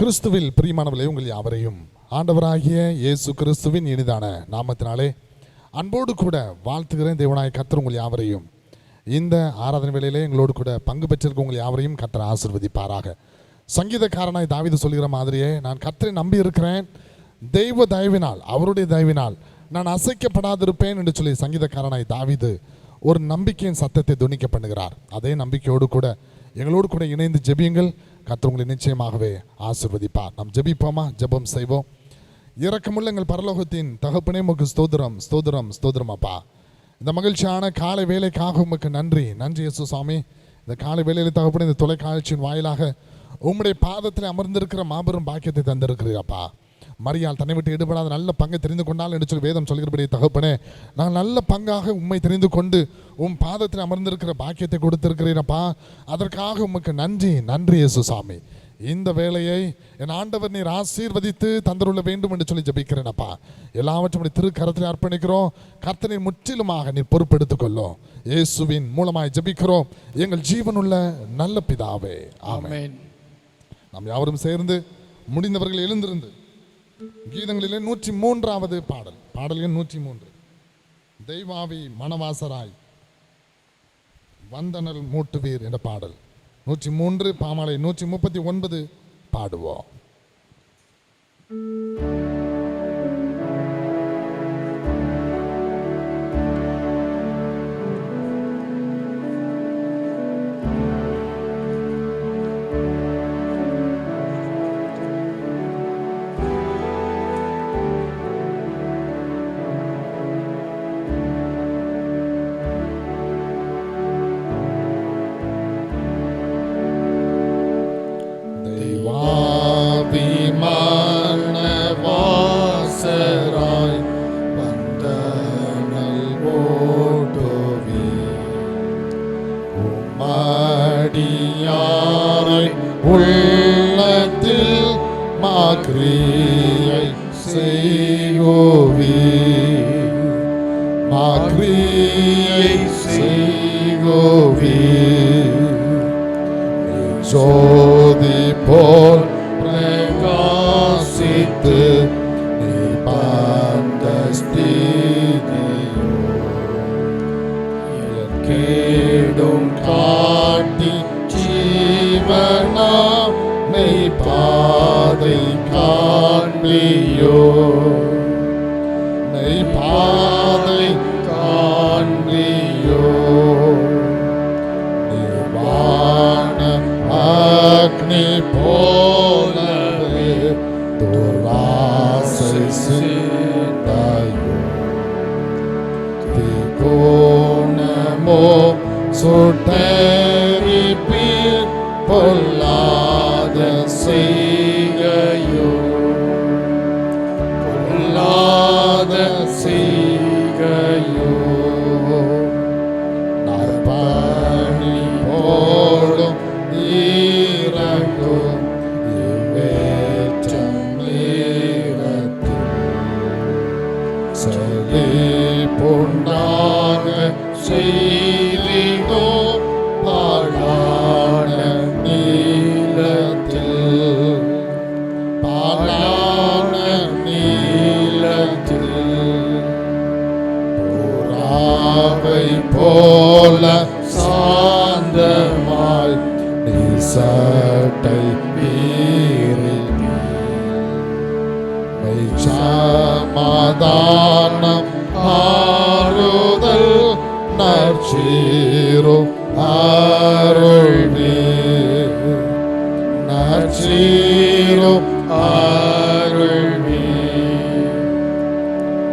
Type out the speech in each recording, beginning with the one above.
கிறிஸ்துவில் பிரியமானவர்களே, உங்கள் யாவரையும் ஆண்டவராகிய இயேசு கிறிஸ்துவின் இனிதான நாமத்தினாலே அன்போடு கூட வாழ்த்துகிறேன். தேவனாய கர்த்தர் உங்கள் யாவரையும் இந்த ஆராதனை வேளையிலே எங்களோடு கூட பங்கு பெற்றிருக்க உங்கள் யாவரையும் கர்த்தர் ஆசீர்வதிப்பாராக. சங்கீதக்காரனாய் தாவீது சொல்கிற மாதிரியே, நான் கர்த்தரை நம்பி இருக்கிறேன், தெய்வ தயவினால், அவருடைய தயவினால் நான் அசைக்கப்படாதிருப்பேன் என்று சொல்லி சங்கீதக்காரனாய் தாவீது ஒரு நம்பிக்கையின் சத்தத்தை துணிக்க பண்ணுகிறார். அதே நம்பிக்கையோடு கூட எங்களோடு கூட இணைந்து ஜெபியுங்கள். கர்த்தர் உங்களை நிச்சயமாகவே ஆசீர்வதிப்பார். நாம் ஜெபிப்போமா? ஜெபம் செய்வோம். இரக்கமுள்ள எங்கள் பரலோகத்தின் தகப்பனே, உமக்கு ஸ்தோத்திரம் ஸ்தோத்திரம் ஸ்தோத்திரம் அப்பா. இந்த மகிழ்ச்சியான காலை வேலைக்காக உமக்கு நன்றி நன்றி இயேசு சாமி. இந்த காலை வேலையில் தகப்பனே, இந்த தொலைக்காட்சியின் வாயிலாக உம்முடைய பாதத்தில் அமர்ந்திருக்கிற மாபெரும் பாக்கியத்தை தந்திருக்கிறீரப்பா. மரியாள் தன்னை விட்டு ஈடுபடாத நல்ல பங்கை தெரிந்து கொண்டால் என்று சொல்லி வேதம் சொல்கிறபடி தகப்பனே, நான் நல்ல பங்காக உம்மை தெரிந்து கொண்டு உம் பாதத்தில் அமர்ந்திருக்கிற பாக்கியத்தை கொடுத்திருக்கிறீரப்பா. அதற்காக உமக்கு நன்றி நன்றி இயேசு சாமி. இந்த வேலையை என் ஆண்டவர் நீர் ஆசீர்வதித்து தந்துள்ள வேண்டும் என்று சொல்லி ஜெபிக்கிறேனப்பா. எல்லாவற்றும் திருக்கரத்தில் அர்ப்பணிக்கிறோம். கர்த்தனை முற்றிலுமாக நீர் பொறுப்பெடுத்துக் கொள்ளும். இயேசுவின் மூலமாய் ஜெபிக்கிறோம் எங்கள் ஜீவனுள்ள நல்ல பிதாவே, ஆமென். நாம் யாவரும் சேர்ந்து முடிந்தவர்கள் எழுந்திருந்து கீதங்களிலே 103வது பாடல், பாடல் எண் 103, தெய்வாவி மணவாசராய் வந்தனல் மூட்டுவீர் என்ற பாடல் 103, பாமாலை 139 பாடுவோம். உள்ளத்தில் மாக்ரியை செய்வோவி, மாக்ரியை செய்வோவி. ஜோதி போல் பிரகாசித்து நீ பாந்த ஸ்திதியோ கேடும் காட்டி ஜீவனாம் மெய் பாதை காண்பியோ, மெய் பாதை காண்பியோ. நிர்வாண அக்னி போலவே துர்வாசை சிந்தாயோ, திகோணமோ சுட்டரிப்பீர் பொல்லாத செய்கையோ, பொல்லாத செய்கையோ. நற்பணி போடும் ஈரங்கும் இவ்வேற்றம் நேரத்தில் செழிப்புண்டாக செய்திகோ பாழான நீலத்தில், பாழான நீலத்தில் புறாவை போல சாந்தமாய் நீ சட்டை மீறி மெய் சமாதானம் ஆறுதல் நற்சீரும் அருள்மே, நற்சீரும் அருள்மே.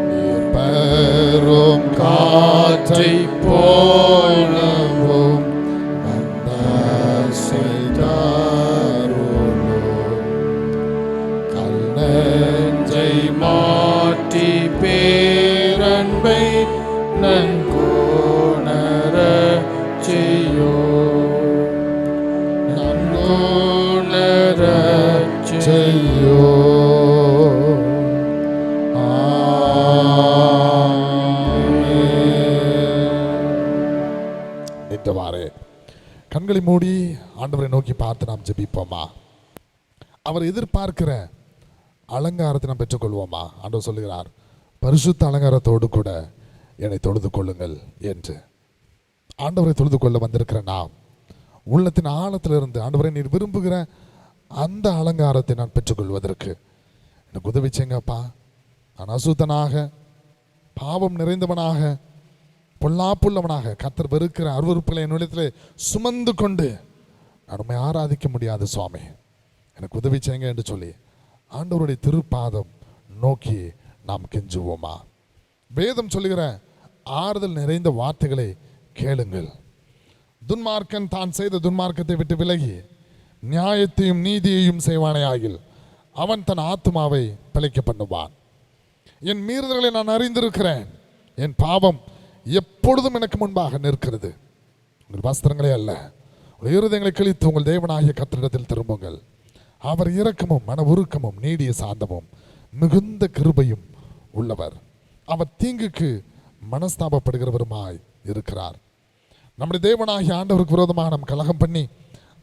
நீர் பெரும் காற்றை போலவும் வந்த செய்தாருளோ, கல் நெஞ்சை மாற்றி பேரன்பை நன்கோணர செய்யோ, நன்கோணர செய்யோ. நின்றவாறு கண்களை மூடி ஆண்டவரை நோக்கி பார்த்து நாம் ஜெபிப்போமா? அவர் எதிர்பார்க்கிற அலங்காரத்தை நாம் பெற்றுக்கொள்வோமா? ஆண்டவர் சொல்லுகிறார், பரிசுத்த அலங்காரத்தோடு கூட என்னை தொழுது கொள்ளுங்கள் என்று. ஆண்டவரை தொழுது கொள்ள வந்திருக்கிற நாம் உள்ளத்தின் ஆழத்திலிருந்து, ஆண்டவரை நீர் விரும்புகிற அந்த அலங்காரத்தை நான் பெற்றுக்கொள்வதற்கு எனக்கு உதவி செய்யுங்கப்பா. நான் அசுத்தனாக, பாவம் நிறைந்தவனாக, பொல்லாப்புள்ளவனாக, கர்த்தர் வெறுக்கிற அருவருப்புகளை என்னிடத்திலே சுமந்து கொண்டு நான் உண்மை ஆராதிக்க முடியாது சுவாமி, எனக்கு உதவி செய்யுங்க என்று சொல்லி ஆண்டவருடைய திருப்பாதம் நோக்கி நாம் கெஞ்சுவோமா? வேதம் சொல்லுகிற ஆறுதல் நிறைந்த வார்த்தைகளை கேளுங்கள். துன்மார்க்கன் தான் செய்த துன்மார்க்கத்தை விட்டு விலகி நியாயத்தையும் நீதியையும் செய்வானேயாகில் அவன் தன் ஆத்மாவை பிழைக்க பண்ணுவான். என் மீறுதல்களை நான் அறிந்திருக்கிறேன், என் பாவம் எப்பொழுதும் எனக்கு முன்பாக நிற்கிறது. உங்கள் வஸ்திரங்களே அல்ல, உங்கள் இருதயங்களை கிழித்து உங்கள் தேவனாகிய கர்த்தரிடத்தில் திரும்புங்கள். அவர் இரக்கமும் மன உருக்கமும் நீடிய சாந்தமும் மிகுந்த கிருபையும் உள்ளவர். அவர் தீங்குக்கு மனஸ்தாபப்படுகிறவருமாய் இருக்கிறார். நம்முடைய தேவனாகிய ஆண்டவருக்கு விரோதமாக நாம் கலகம் பண்ணி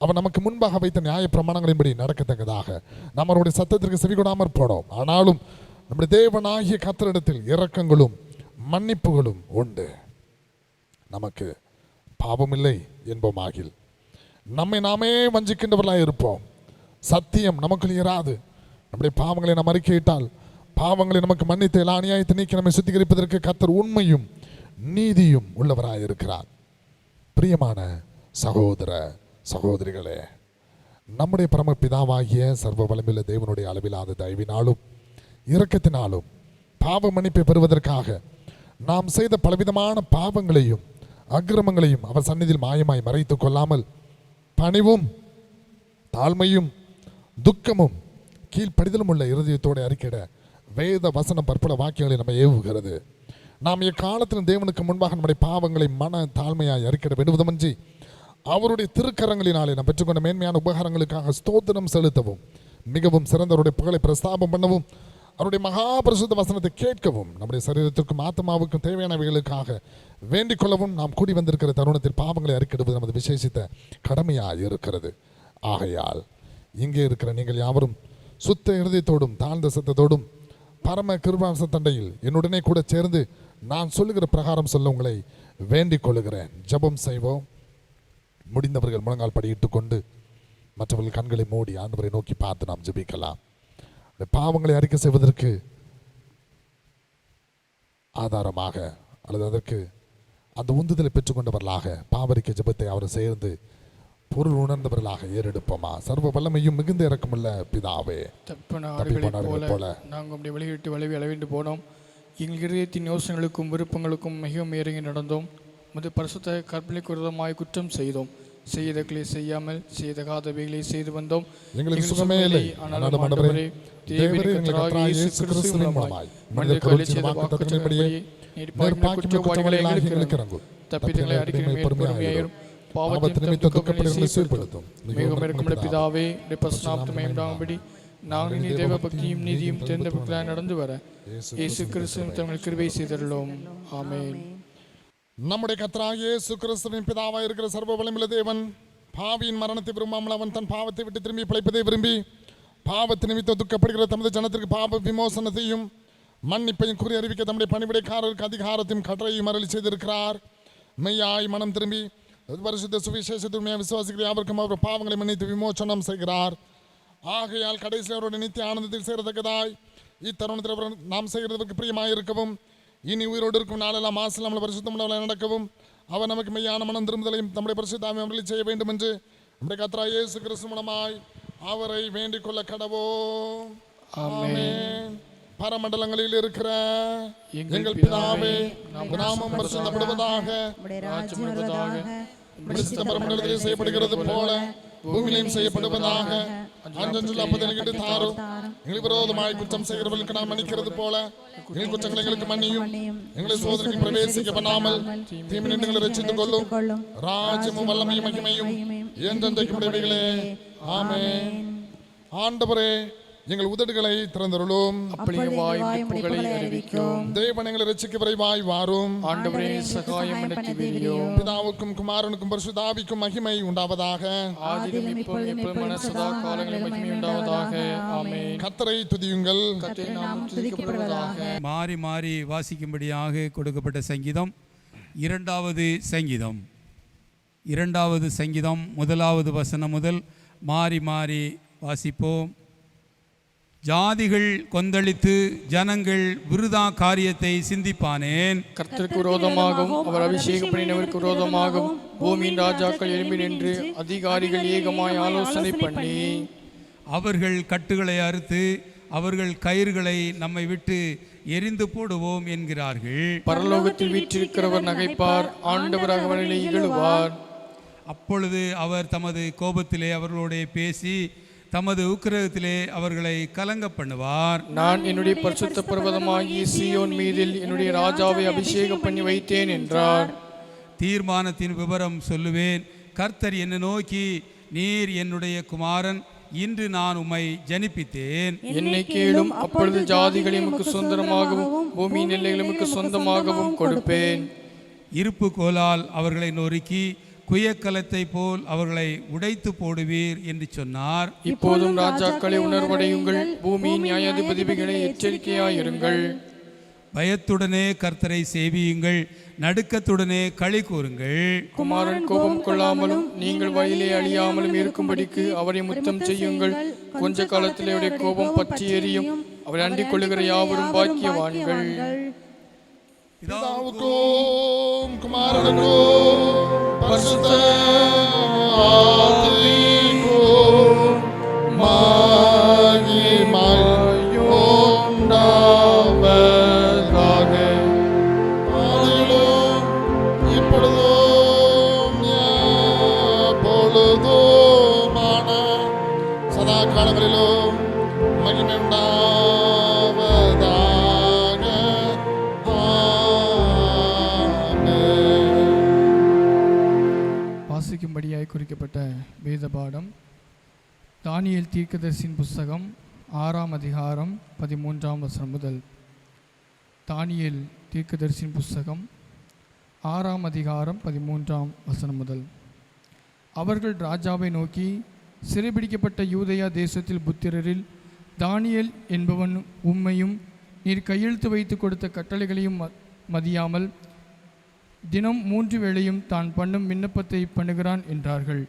அவர் நமக்கு முன்பாக வைத்த நியாய பிரமாணங்களின்படி நடக்கத்தக்கதாக நாம் அவருடைய சத்தத்திற்கு செவிகொடாமற் போனோம். ஆனாலும் நம்முடைய தேவனாகிய கர்த்தரிடத்தில் இரக்கங்களும் மன்னிப்புகளும் உண்டு. நமக்கு பாவமில்லை என்போமாகில் நம்மை நாமே வஞ்சிக்கின்றவர்களாக இருப்போம். சத்தியம் நமக்குள் இராது. நம்முடைய பாவங்களை நாம் அறிக்கையிட்டால் பாவங்களை நமக்கு மன்னித்து எல்லா அநியாயத்தை நீக்கி நம்மை சுத்திகரிப்பதற்கு கர்த்தர் உண்மையும் நீதியும் உள்ளவராக இருக்கிறார். பிரியமான சகோதர சகோதரிகளே, நம்முடைய பரமபிதாவாகிய சர்வ வல்லமையுள்ள தேவனுடைய அளவிலாத தயவினாலும் இரக்கத்தினாலும் பாவ மன்னிப்பை பெறுவதற்காக நாம் செய்த பலவிதமான பாவங்களையும் அக்கிரமங்களையும் அவர் சந்நிதியில் மாயமாய் மறைத்துக் கொள்ளாமல் பணிவும் தாழ்மையும் துக்கமும் கீழ்ப்படிதலும் உள்ள இருதயத்தோடு அறிக்கையிட வேத வசனம் பற்பல வாக்கியங்களை நம்ம ஏவுகிறது. நாம் எக்காலத்திலும் தேவனுக்கு முன்பாக நம்முடைய பாவங்களை மன தாழ்மையாய் அறிக்கையிட விடுவதுமன்றி அவருடைய திருக்கரங்களினாலே நாம் பெற்றுக்கொண்ட மேன்மையான உபகாரங்களுக்காக ஸ்தோத்திரம் செலுத்தவும் மிகவும் சிறந்தவருடைய புகழை பிரஸ்தாபம் பண்ணவும் அவருடைய மகாபரிசுத்த வசனத்தை கேட்கவும் நம்முடைய சரீரத்திற்கும் ஆத்மாவுக்கும் தேவையானவைகளுக்காக வேண்டிக் கொள்ளவும் நாம் கூடி வந்திருக்கிற தருணத்தில் பாவங்களை அறிக்கையிடுவது நமது விசேஷித்த கடமையாக இருக்கிறது. ஆகையால் இங்கே இருக்கிற நீங்கள் யாவரும் சுத்த இருதயத்தோடும் தாழ்ந்த சத்தத்தோடும் பரம கிருபாச தண்டையில் என்னுடனே கூட சேர்ந்து நான் சொல்லுகிற பிரகாரம் சொல்ல உங்களை வேண்டிக் கொள்ளுகிறேன். ஜெபம் செய்வோம். முடிந்தவர்கள் முழங்கால் படியிட்டுக் கொண்டு மற்றவர்கள் கண்களை மூடி ஆண்டவரை நோக்கி பார்த்து நாம் ஜெபிக்கலாம். பாவங்களை அறிக்கை செய்வதற்கு ஆதாரமாக அல்லது அதற்கு அந்த உந்துதலை பெற்றுக்கொண்டவர்களாக பாவரிக்கை ஜெபத்தை அவர் சேர்ந்து பொருள் உணர்ந்தவர்களாக ஏறெடுப்போமா? சர்வ வல்லமையும் மிகுந்த இரக்கமுள்ள பிதாவே, போல நாங்கள் உடைய வழிகிட்டு வளைவி அளவிட்டு போனோம். எங்கள் இதயத்தின் யோசனைகளுக்கும் விருப்பங்களுக்கும் மிகவும் இறங்கி நடந்தோம். முது பரிசுத்த கற்பனைக்கு விரோதமாய் குற்றம் செய்தோம். செய்தகளை செய்யாமல் செய்தகாதவைகளை செய்து வந்தோம். எங்களுக்கு சுகமே இல்லை. ஆனாலும் ஆண்டவரே, தேவரீர் எங்கள் கர்த்தராகிய இயேசு கிறிஸ்துவின் மூலமாய் மனிதர்களுக்கு செய்த வாக்குத்தத்தத்தின்படியே குற்றவாளிகளை எங்களுக்கு இறங்கும். தப்பிதங்களை அறிக்கை பொறுமையாயிரும். பாவத்தின் நிமித்தம் துக்கப்படுகிறவர்களை சீர்படுத்தும். மிகவும் இரக்கமுள்ள பிதாவே, உடைய பரிசுத்தநாமத்தை உண்டாகும்படி நாங்கள் இனி தேவ பக்தியும் நீதியும் தேர்ந்தவர்களாய் நடந்து வர இயேசு கிறிஸ்துவின் தங்கள் கிருபை செய்தருளும். ஆமென். நம்முடைய கர்த்தராகிய இயேசு கிறிஸ்துவின் பிதாவாய் இருக்கிற சர்வ வல்லமையுள்ள தேவன் பாவியின் மரணத்தை விரும்பாமல் அவன் தன் பாவத்தை விட்டு திரும்பி பிழைப்பதை விரும்பி பாவத்தை நிமித்தம் துக்கப்படுகிற தமது ஜனத்திற்கு பாவ விமோசனத்தையும் மன்னிப்பையும் கூறி அறிவிக்க தம்முடைய பணிவிடைக்காரருக்கு அதிகாரத்தையும் கட்டளையும் அருளி செய்திருக்கிறார். மெய்யாய் மனம் திரும்பி பரிசுத்த சுவிசேஷத்துமையாக விசுவாசிக்கிற யாவருக்கும் அவர் பாவங்களை மன்னித்து விமோசனம் செய்கிறார். ஆகையால் கடைசியில் அவருடைய நித்திய ஆனந்தத்தில் சேரத்தக்கதாய் இத்தருணத்தில் அவர் நாம் செய்கிறதுக்கு பிரியமாக இருக்கவும் இனி உயிரோடு இருக்கும் நாளெல்லாம் மாசில் நம்மளை பரிசுத்தமுள்ளவர்களாக நடக்கவும் அவர் நமக்கு மெய்யான மனம் திரும்புதலையும் நம்முடைய பரிசுத்தாமை அமளி செய்ய வேண்டும் என்று நம்முடைய கர்த்தராகிய இயேசு கிறிஸ்து மூலமாய் அவரை வேண்டிக் கொள்ள கடவோம். ஆமென். பரமண்டலங்களில் இருக்கிற எங்கள் பிதாவே, நாமம் பரிசுத்தப்படுவதாக, பரமண்டலத்தில் செய்யப்படுகிறது போல பூமியிலும் செய்யப்படுவதாக. அஞ்சல் அப்பதற்கு தாரும். எங்களுக்கு விரோதமாய் குற்றம் செய்கிறவர்களுக்கு நான் மன்னிக்கிறது போல எங்கள் குற்றங்களை எங்களுக்கு மன்னியும். எங்களை சோதனைக்கு பிரவேசிக்க பண்ணாமல் தீமை எங்களை ரட்சித்துக் கொள்ளும். ராஜ்யமும் வல்லமையும் மகிமையும் என்றென்றைக்கும் உடையவைகளே. ஆமென். ஆண்டவரே, எங்கள் உதடுகளை திறந்தருளும். அப்பொழுது எங்கள் வாய் புகழை அறிவிக்கும். தேவன் எங்களை ரட்சிக்க விரைவாய் வாரும். ஆண்டவரே சகாயம் எனக்கு தெரியும். பிதாவுக்கும் குமாரனுக்கும் பரிசுத்த ஆவிக்கும் மகிமை உண்டாவதாக. ஆதியிலும் இப்பொழுதும் எப்பொழுதும் சதா காலங்களில் மகிமை உண்டாவதாக. ஆமென். கர்த்தரை துதியுங்கள். கர்த்தரின் நாமம் துதிக்கப்படுவதாக. மாறி மாறி வாசிக்கும்படியாக கொடுக்கப்பட்ட சங்கீதம் இரண்டாவது சங்கீதம். இரண்டாவது சங்கீதம் முதலாவது வசனம் முதல் மாறி மாறி வாசிப்போம். ஜாதிகள் கொந்தளித்து ஜனங்கள் விருதா காரியத்தை சிந்திப்பானேன். கர்த்தருக்கு விரோதமாகவும் அவர் அபிஷேகம் பண்ணினவருக்கு விரோதமாகவும் பூமியின் ராஜாக்கள் எழும்பி நின்று அதிகாரிகள் ஏகமாய் ஆலோசனை பண்ணி அவர்கள் கட்டுகளை அறுத்து அவர்கள் கயிறுகளை நம்மை விட்டு எரிந்து போடுவோம் என்கிறார்கள். பரலோகத்தில் வீற்றிருக்கிறவர் நகைப்பார், ஆண்டவர் அவர்களை இகழுவார். அப்பொழுது அவர் தமது கோபத்திலே அவர்களோட பேசி தமது உக்கிரகத்திலே அவர்களை கலங்க பண்ணுவார். நான் என்னுடைய பரிசுத்த பர்வதமாகிய சீயோன் மீதில் என்னுடைய ராஜாவை அபிஷேகம் பண்ணி வைத்தேன் என்றார். தீர்மானத்தின் விவரம் சொல்லுவேன். கர்த்தர் என்னை நோக்கி, நீர் என்னுடைய குமாரன், இன்று நான் உம்மை ஜனிப்பித்தேன். என்னை கேளும், அப்பொழுது ஜாதிகளை உமக்கு சொந்தமாகவும் பூமியின் எல்லைகளை உமக்கு சொந்தமாகவும் கொடுப்பேன். இருப்பு கோலால் அவர்களை நொறுக்கி குயக்கலத்தை போல் அவர்களை உடைத்து போடுவீர் என்று சொன்னார். இப்போதும் ராஜாக்களை உணர்வடையுங்கள், பூமியின் நியாயாதிபதிகளை எச்சரிக்கையாயிருங்கள். பயத்துடனே கர்த்தரை சேவியுங்கள், நடுக்கத்துடனே களி கூறுங்கள். குமாரன் கோபம் கொள்ளாமலும் நீங்கள் வழியிலே அழியாமலும் இருக்கும்படிக்கு அவரை முத்தம் செய்யுங்கள். கொஞ்ச காலத்திலே அவருடைய கோபம் பற்றி எரியும். அவரை அண்டிக் கொள்ளுகிற யாவரும் பாக்கியவான்கள். பிதாவுக்கும் குமாரனுக்கும் பரிசுத்த ஆவிக்கும் மகிமை உண்டாவதாக. ஆதியிலும் இப்பொழுதும் எப்பொழுதுமான சதா காலங்களிலும் மகிமை உண்டாவதாக. வாசிக்கும்படியாய் குறிக்கப்பட்ட வேத பாடம் தானியேல் தீர்க்கதரிசியின் புஸ்தகம் 6ஆம் அதிகாரம் 13ஆம் வசனம் முதல். தானியேல் தீர்க்கதரிசியின் புஸ்தகம் 6ஆம் அதிகாரம் 13ஆம் வசனம் முதல். அவர்கள் ராஜாவை நோக்கி, சிறைபிடிக்கப்பட்ட யூதேயா தேசத்தில் புத்திரரில் தானியேல் என்பவன் உம்மையும் நீர் கையெழுத்து வைத்து கொடுத்த கட்டளைகளையும் மதியாமல் தினம் 3 வேளையும் தான் பண்ணும் விண்ணப்பத்தை பண்ணுகிறான் என்றார்கள்.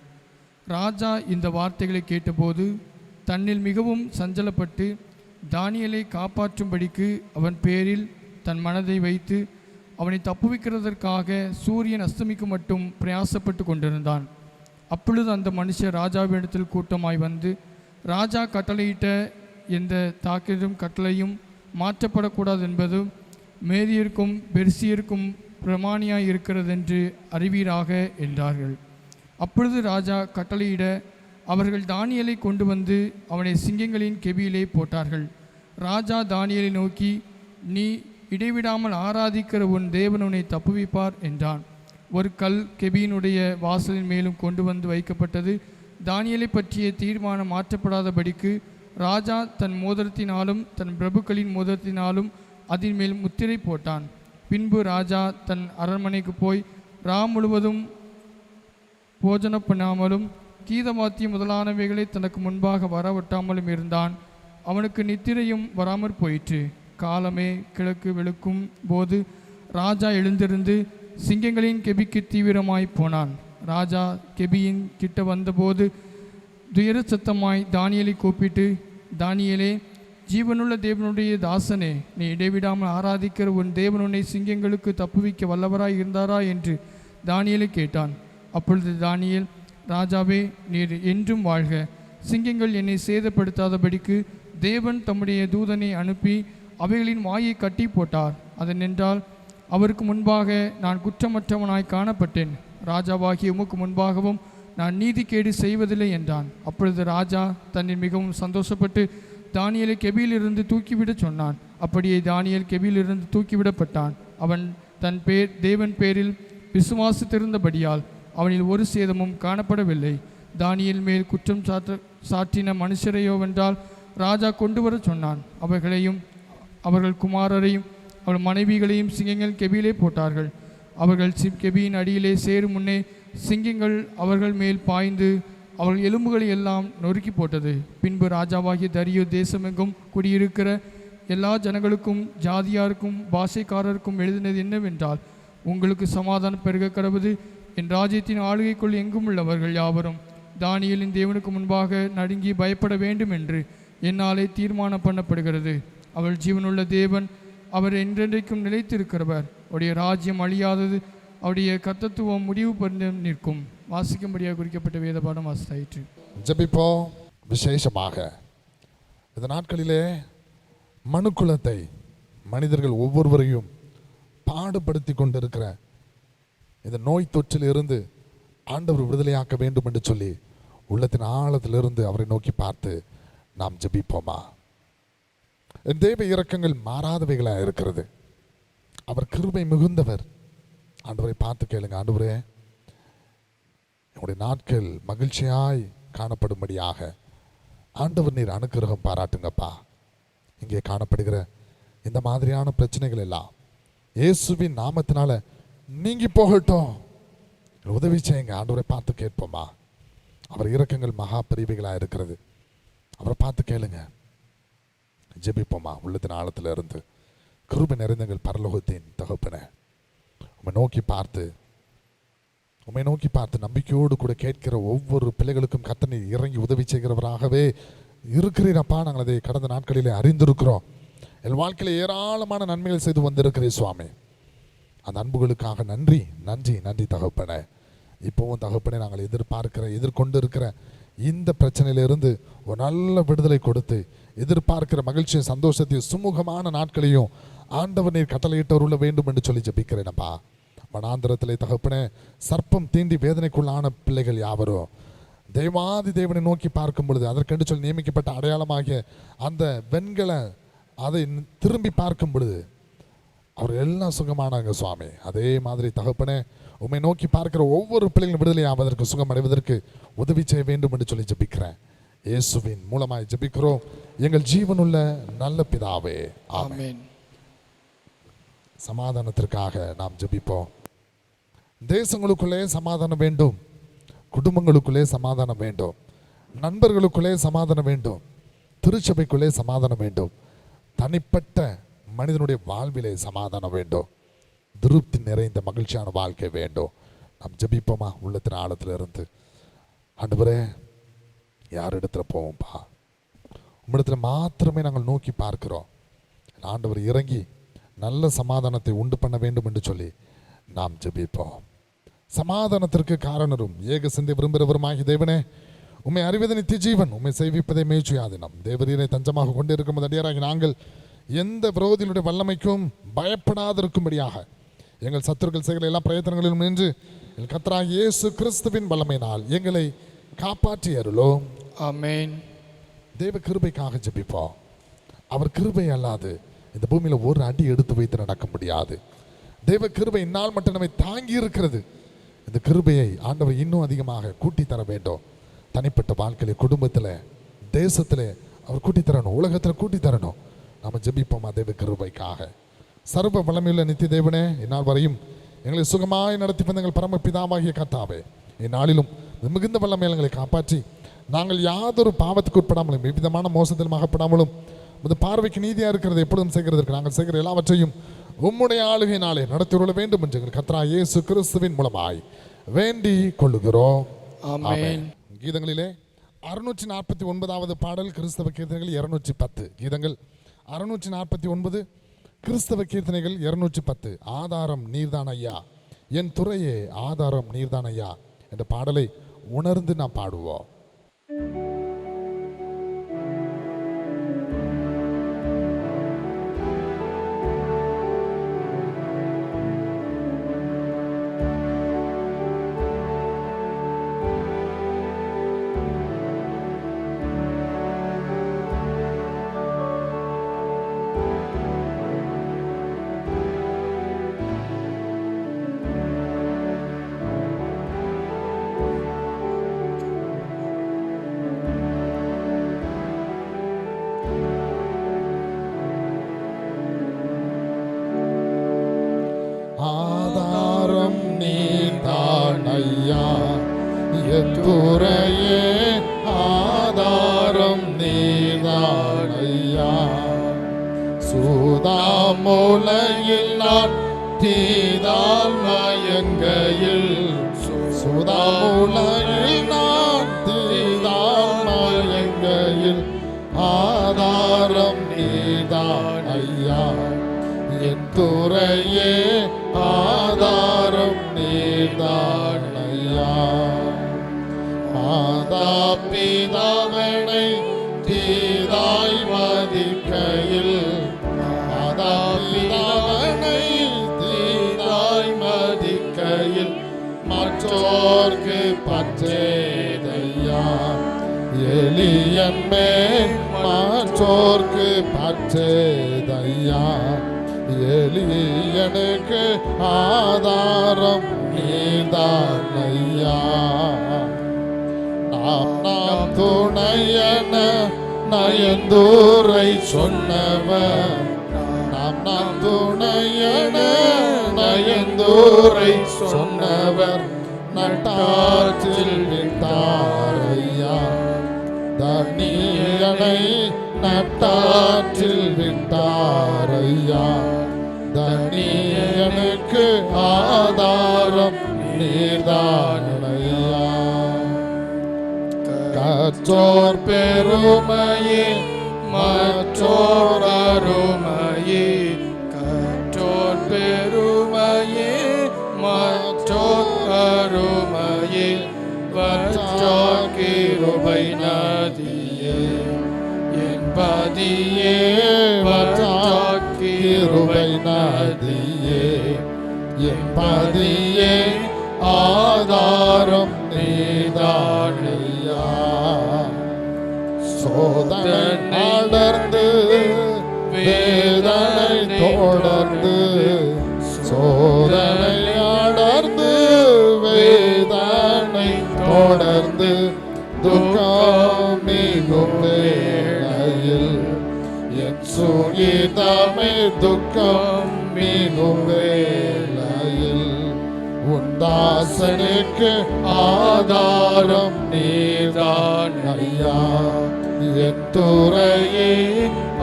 ராஜா இந்த வார்த்தைகளை கேட்டபோது தன்னில் மிகவும் சஞ்சலப்பட்டு தானியேலை காப்பாற்றும்படிக்கு அவன் பேரில் தன் மனதை வைத்து அவனை தப்புவிக்கிறதற்காக சூரியன் அஸ்தமிக்கும் மட்டும் பிரயாசப்பட்டு கொண்டிருந்தான். அப்பொழுது அந்த மனுஷர் ராஜாவிடத்தில் கூட்டமாய் வந்து, ராஜா கட்டளையிட்ட எந்த தாக்கிடும் கட்டளையும் மாற்றப்படக்கூடாது என்பதும் மேதியருக்கும் பெர்சியருக்கும் பிரமாணியாய் இருக்கிறதென்று அறிவீராக என்றார்கள். அப்பொழுது ராஜா கட்டளையிட அவர்கள் தானியேலை கொண்டு வந்து அவனை சிங்கங்களின் கெபியிலே போட்டார்கள். ராஜா தானியேலை நோக்கி, நீ இடைவிடாமல் ஆராதிக்கிற உன் தேவன் உன்னை தப்புவிப்பார் என்றான். ஒரு கல் கெபியினுடைய வாசலின் மேலும் கொண்டு வந்து வைக்கப்பட்டது. தானியேலை பற்றிய தீர்மானம் மாற்றப்படாதபடிக்கு ராஜா தன் மோதிரத்தினாலும் தன் பிரபுக்களின் மோதிரத்தினாலும் அதன் மேல் முத்திரை போட்டான். பின்பு ராஜா தன் அரண்மனைக்கு போய் முழுவதும் போஜன பண்ணாமலும் கீதவாத்தியம் முதலானவைகளை தனக்கு முன்பாக வரவிட்டாமலும் இருந்தான். அவனுக்கு நித்திரையும் வராமற் போயிற்று. காலமே கிழக்கு வெளுக்கும் போது ராஜா எழுந்திருந்து சிங்கங்களின் கெபிக்கு தீவிரமாய் போனான். ராஜா கெபியின் கிட்ட வந்தபோது துயர சத்தமாய் தானியேலை கூப்பிட்டு, தானியேலே, ஜீவனுள்ள தேவனுடைய தாசனே, நீ இடைவிடாமல் ஆராதிக்கிற உன் தேவன் உன்னை சிங்கங்களுக்கு தப்புவிக்க வல்லவராய் இருந்தாரா என்று தானியேலை கேட்டான். அப்பொழுது தானியேல், ராஜாவே, நீர் என்றும் வாழ்க. சிங்கங்கள் என்னை சேதப்படுத்தாதபடிக்கு தேவன் தம்முடைய தூதனை அனுப்பி அவைகளின் வாயை கட்டி போட்டார். அதனென்றால் அவருக்கு முன்பாக நான் குற்றமற்றவனாய் காணப்பட்டேன். ராஜாவாகிய உமக்கு முன்பாகவும் நான் நீதிகேடு செய்வதில்லை என்றான். அப்பொழுது ராஜா தன்னில் மிகவும் சந்தோஷப்பட்டு தானியேலை கெபியிலிருந்து தூக்கிவிடச் சொன்னான். அப்படியே தானியேல் கெபியிலிருந்து தூக்கிவிடப்பட்டான். அவன் தன் தேவன் பேரில் விசுவாசித்திருந்தபடியால் அவனில் ஒரு சேதமும் காணப்படவில்லை. தானியேல் மேல் குற்றம் சாட்டின மனுஷரையோவென்றால் ராஜா கொண்டு வரச் சொன்னான். அவைகளையும் அவர்கள் குமாரரையும் அவள் மனைவிகளையும் சிங்கங்கள் கெபியிலே போட்டார்கள். அவர்கள் கெபியின் அடியிலே சேரும் முன்னே சிங்கங்கள் அவர்கள் மேல் பாய்ந்து அவர்கள் எலும்புகளை எல்லாம் நொறுக்கி போட்டது. பின்பு ராஜாவாகிய தரியு தேசமெங்கும் குடியிருக்கிற எல்லா ஜனங்களுக்கும் ஜாதியாருக்கும் பாஷைக்காரருக்கும் எழுதினது என்னவென்றால், உங்களுக்கு சமாதானம் பெருக கடவுது. என் ராஜ்யத்தின் ஆளுகைக்குள் எங்கும் உள்ளவர்கள் யாவரும் தானியேலின் தேவனுக்கு முன்பாக நடுங்கி பயப்பட வேண்டும் என்று என்னாலே தீர்மானம் பண்ணப்படுகிறது. அவள் ஜீவனுள்ள தேவன், அவர் என்றென்றைக்கும் நிலைத்திருக்கிறவர். அவருடைய ராஜ்யம் அழியாதது, அவருடைய கர்த்தத்துவம் முடிவு பண்ண நிற்கும். வாசிக்கும்படியாக குறிக்கப்பட்ட வேத பாடம் வாசித்தாயிற்று. ஜெபிப்போம். விசேஷமாக இந்த நாட்களிலே மனுக்குலத்தை, மனிதர்கள் ஒவ்வொருவரையும் பாடுபடுத்தி கொண்டிருக்கிற இந்த நோய் தொற்றில் இருந்து ஆண்டவர் விடுதலையாக்க வேண்டும் என்று சொல்லி உள்ளத்தின் ஆழத்திலிருந்து அவரை நோக்கி பார்த்து நாம் ஜெபிப்போமா? என் தேவ இரக்கங்கள் மாறாதவைகளாக இருக்கிறது. அவர் கிருபை மிகுந்தவர். ஆண்டவரை பார்த்து கேளுங்க, ஆண்டவரே என்னுடைய நாட்கள் மகிழ்ச்சியாய் காணப்படும்படியாக ஆண்டவர் நீர் அனுக்கிரகம் பாராட்டுங்கப்பா. இங்கே காணப்படுகிற இந்த மாதிரியான பிரச்சனைகள் எல்லாம் இயேசுவின் நாமத்தினால நீங்கி போகட்டும், உதவி செய்யுங்க. ஆண்டவரை பார்த்து கேட்போமா? அவர் இரக்கங்கள் மகா பெரியவைகளாக இருக்கிறது. அவரை பார்த்து கேளுங்க, ஜெபிப்போமா? உள்ளத்தின் ஆழத்தில் இருந்து கிருபை நிறைந்தங்கள் பரலோகத்தின் தகப்பனே, உம்மை நோக்கி பார்த்து நம்பிக்கையோடு கூட கேட்கிற ஒவ்வொரு பிள்ளைகளுக்கும் கர்த்தர் இறங்கி உதவி செய்கிறவராகவே இருக்கிறீரப்பா. நாங்கள் அதை கடந்த நாட்களிலே அறிந்திருக்கிறோம். என் வாழ்க்கையில் ஏராளமான நன்மைகள் செய்து வந்திருக்கிறேன் சுவாமி. அந்த அன்புகளுக்காக நன்றி நன்றி நன்றி தகப்பனே. இப்போவும் தகப்பனே, நாங்கள் எதிர்கொண்டு இருக்கிற இந்த பிரச்சனையிலிருந்து ஒரு நல்ல விடுதலை கொடுத்து எதிர்பார்க்கிற மகிழ்ச்சியும் சந்தோஷத்தையும் சுமூகமான நாட்களையும் ஆண்டவர் நீர் கட்டளையிட்டவருள்ள வேண்டும் என்று சொல்லி ஜெபிக்கிறேனப்பா. மனாந்திரத்திலே தகப்பனே, சர்ப்பம் தீண்டி வேதனைக்குள்ளான பிள்ளைகள் யாவரோ தெய்வாதி தேவனை நோக்கி பார்க்கும் பொழுது அதற்கென்று சொல்லி நியமிக்கப்பட்ட அடையாளமாகிய அந்த வெண்கல அதை திரும்பி பார்க்கும் பொழுது அவர் எல்லாம் சுகமானாங்க சுவாமி. அதே மாதிரி தகப்பனே, உம்மை நோக்கி பார்க்கிற ஒவ்வொரு பிள்ளைகளும் விடுதலை ஆவதற்கு, சுகம் அடைவதற்கு உதவி செய்ய வேண்டும் என்று சொல்லி ஜெபிக்கிறேன். இயேசுவின் மூலமாய் ஜெபிக்கிறோம் எங்கள் ஜீவனுள்ள நல்ல பிதாவே, ஆமென். சமாதானத்திற்காக நாம் ஜெபிப்போம். தேசங்களுக்குள்ளே சமாதானம் வேண்டும், குடும்பங்களுக்குள்ளே சமாதானம் வேண்டும், நண்பர்களுக்குள்ளே சமாதானம் வேண்டும், திருச்சபைக்குள்ளே சமாதானம் வேண்டும், தனிப்பட்ட மனிதனுடைய வாழ்விலே சமாதானம் வேண்டும், திருப்தி நிறைந்த மகிழ்ச்சியான வாழ்க்கை வேண்டும். நாம் ஜெபிப்போமா? உள்ளத்தின் ஆழத்தில் இருந்து ஆண்டவரே, யார் இடத்துல போவோம்ப்பா? உம்மிடத்துல மாத்திரமே நாங்கள் நோக்கி பார்க்கிறோம். ஆண்டவர் இறங்கி நல்ல சமாதானத்தை உண்டு பண்ண வேண்டும் என்று சொல்லி நாம் ஜெபிப்போம். சமாதானத்திற்கு காரணரும் ஏக சிந்தை விரும்புகிறவருமாகி தேவனே, உம்மை அறிவது நித்திய ஜீவன், உம்மை செய்விப்பதை மேய்ச்சியாதினம். தேவரீரை தஞ்சமாக கொண்டிருக்கும் அடியாராகி நாங்கள் எந்த விரோதிகளுடைய வல்லமைக்கும் பயப்படாதிருக்கும்படியாக எங்கள் சத்துருக்கள் செய்கிற எல்லா பிரயத்தனங்களிலும் நின்று எங்கள் கர்த்தராகிய இயேசு கிறிஸ்துவின் வல்லமையினால் எங்களை காப்பாற்றி அருளோம். ஆமென். தேவ கிருபைக்காக ஜெபிப்போம். அவர் கிருபை அல்லாது இந்த பூமியில் ஒரு அடி எடுத்து வைத்து நடக்க முடியாது. தேவ கிருபை இந்நாள் மட்டும் நம்மை தாங்கி இருக்கிறது. இந்த கிருபையை ஆண்டவர் இன்னும் அதிகமாக கூட்டி தர வேண்டும். தனிப்பட்ட வாழ்க்கையில, குடும்பத்தில், தேசத்தில் அவர் கூட்டி தரணும், உலகத்தில் கூட்டி தரணும். நாம் ஜெபிப்போமா தேவ கிருபைக்காக. சர்வ வல்லமையுள்ள நித்திய தேவனே, இந்நாள் வரையும் எங்களை சுகமாய் நடத்தி வந்த எங்கள் பரமபிதாவாகிய கர்த்தாவே, இந்நாளிலும் மிகுந்த வல்லமையில் எங்களை காப்பாற்றி நாங்கள் யாதொரு பாவத்துக்கு உட்படாமலும் எவ்விதமான மோசத்திலும் அகப்படாமலும் இந்த பார்வைக்கு நீதியாக இருக்கிறது எப்பொழுதும் செய்கிறதற்கு நாங்கள் செய்கிற எல்லாவற்றையும் உம்முடைய ஆளுகையினாலே நடத்திவிட வேண்டும் என்று எங்கள் கர்த்தராகிய இயேசு கிறிஸ்துவின் மூலமாய் வேண்டிக் கொள்ளுகிறோம். ஆமென். கீதங்களிலே 649வது பாடல், கிறிஸ்தவ கீர்த்தனைகள் 210. கீதங்கள் 649, கிறிஸ்தவ கீர்த்தனைகள் 210. ஆதாரம் நீர்தான் ஐயா, என் துறையே ஆதாரம் நீர்தான் ஐயா என்ற பாடலை உணர்ந்து நாம் பாடுவோம். நீதான் ஐயா, என் துறையே ஆதாரம் நீதான் ஐயா. சூதாமுலையில் நான் தீதால் மயங்கையில், சூதாமுலையில் நான் தீதால் மயங்கையில் ஆதாரம் நீதான் ஐயா, என் துறையே ஆதாரம் நீதான் ஐயா. மாதா பிதாவனை தீதாய் மதிக்கையில், மாதா பிதாவனை தீதாய் மதிக்கையில் மற்றோர்க்கு பற்றேதையா. எளியன் மேல் மற்றோர்க்கு பற்றேதையா, எளியனுக்கு ஆதாரம் நீதான் ஐயா. நாம் துணையன நயந்தூரை சொன்னவர், நாம் துணையன நயந்தூரை சொன்னவர் நட்டாற்றில் விட்டாரையா. தண்ணியனை நட்டாற்றில் விட்டாரையா, தண்ணியனுக்கு ஆதாரம் நீதானையா. கற்றோர் பெருமையே மற்றோர் அருமையே, கற்றோர் பெருமையே மற்றோர் அருமையே, வற்றார் கிருபை நதியே என்பதியே, வற்றார் கிருபை நதியே என்பதியே ஆதாரம் நீதானையா. சோதனை அடர்ந்து வேதனை தொடர்ந்து, சோதனை அடர்ந்து வேதனை தொடர்ந்து துக்கம் மிகும் வேளையில், என் சுகிதமே துக்கம் மிகும் வேளையில் உன் தாசனுக்கு ஆதாரம் நீதான் ஐயா, என் துறையே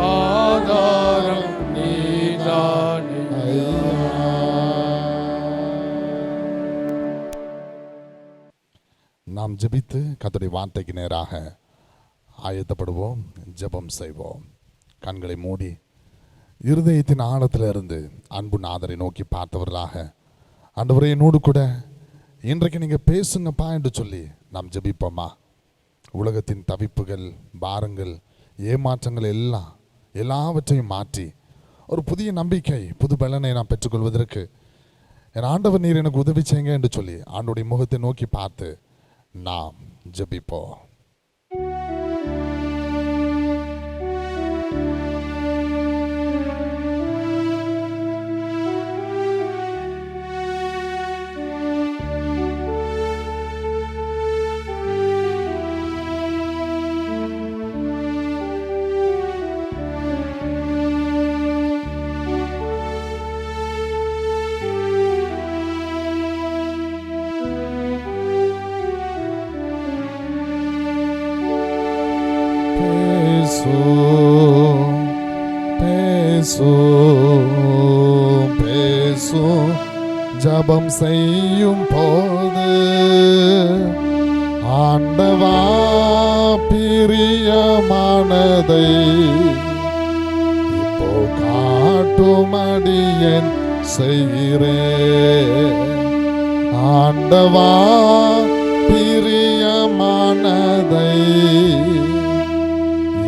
ஆதாரம் நீதான் ஐயா. நாம் ஜெபித்து கர்த்தருடைய வார்த்தைக்கு நேராக ஆயத்தப்படுவோம், ஜெபம் செய்வோம். கண்களை மூடி இருதயத்தின் ஆழத்திலிருந்து அன்பு நாதரை நோக்கி பார்த்தவர்களாக, ஆண்டவரே என்னோடு கூட இன்றைக்கு நீங்கள் பேசுங்கப்பா என்று சொல்லி நாம் ஜெபிப்போமா. உலகத்தின் தவிப்புகள், பாரங்கள், ஏமாற்றங்கள் எல்லாவற்றையும் மாற்றி ஒரு புதிய நம்பிக்கை, புது பலனை நாம் பெற்றுக்கொள்வதற்கு என் ஆண்டவர் நீர் எனக்கு உதவி செய்யுங்க என்று சொல்லி ஆண்டவருடைய முகத்தை நோக்கி பார்த்து நாம் ஜெபிப்போம். பேசு ஜபம் செய்யும் போது ஆண்டவா பிரியமானதை இப்போ காட்டுமடியேன் செய்கிறேன். ஆண்டவா பிரியமானதை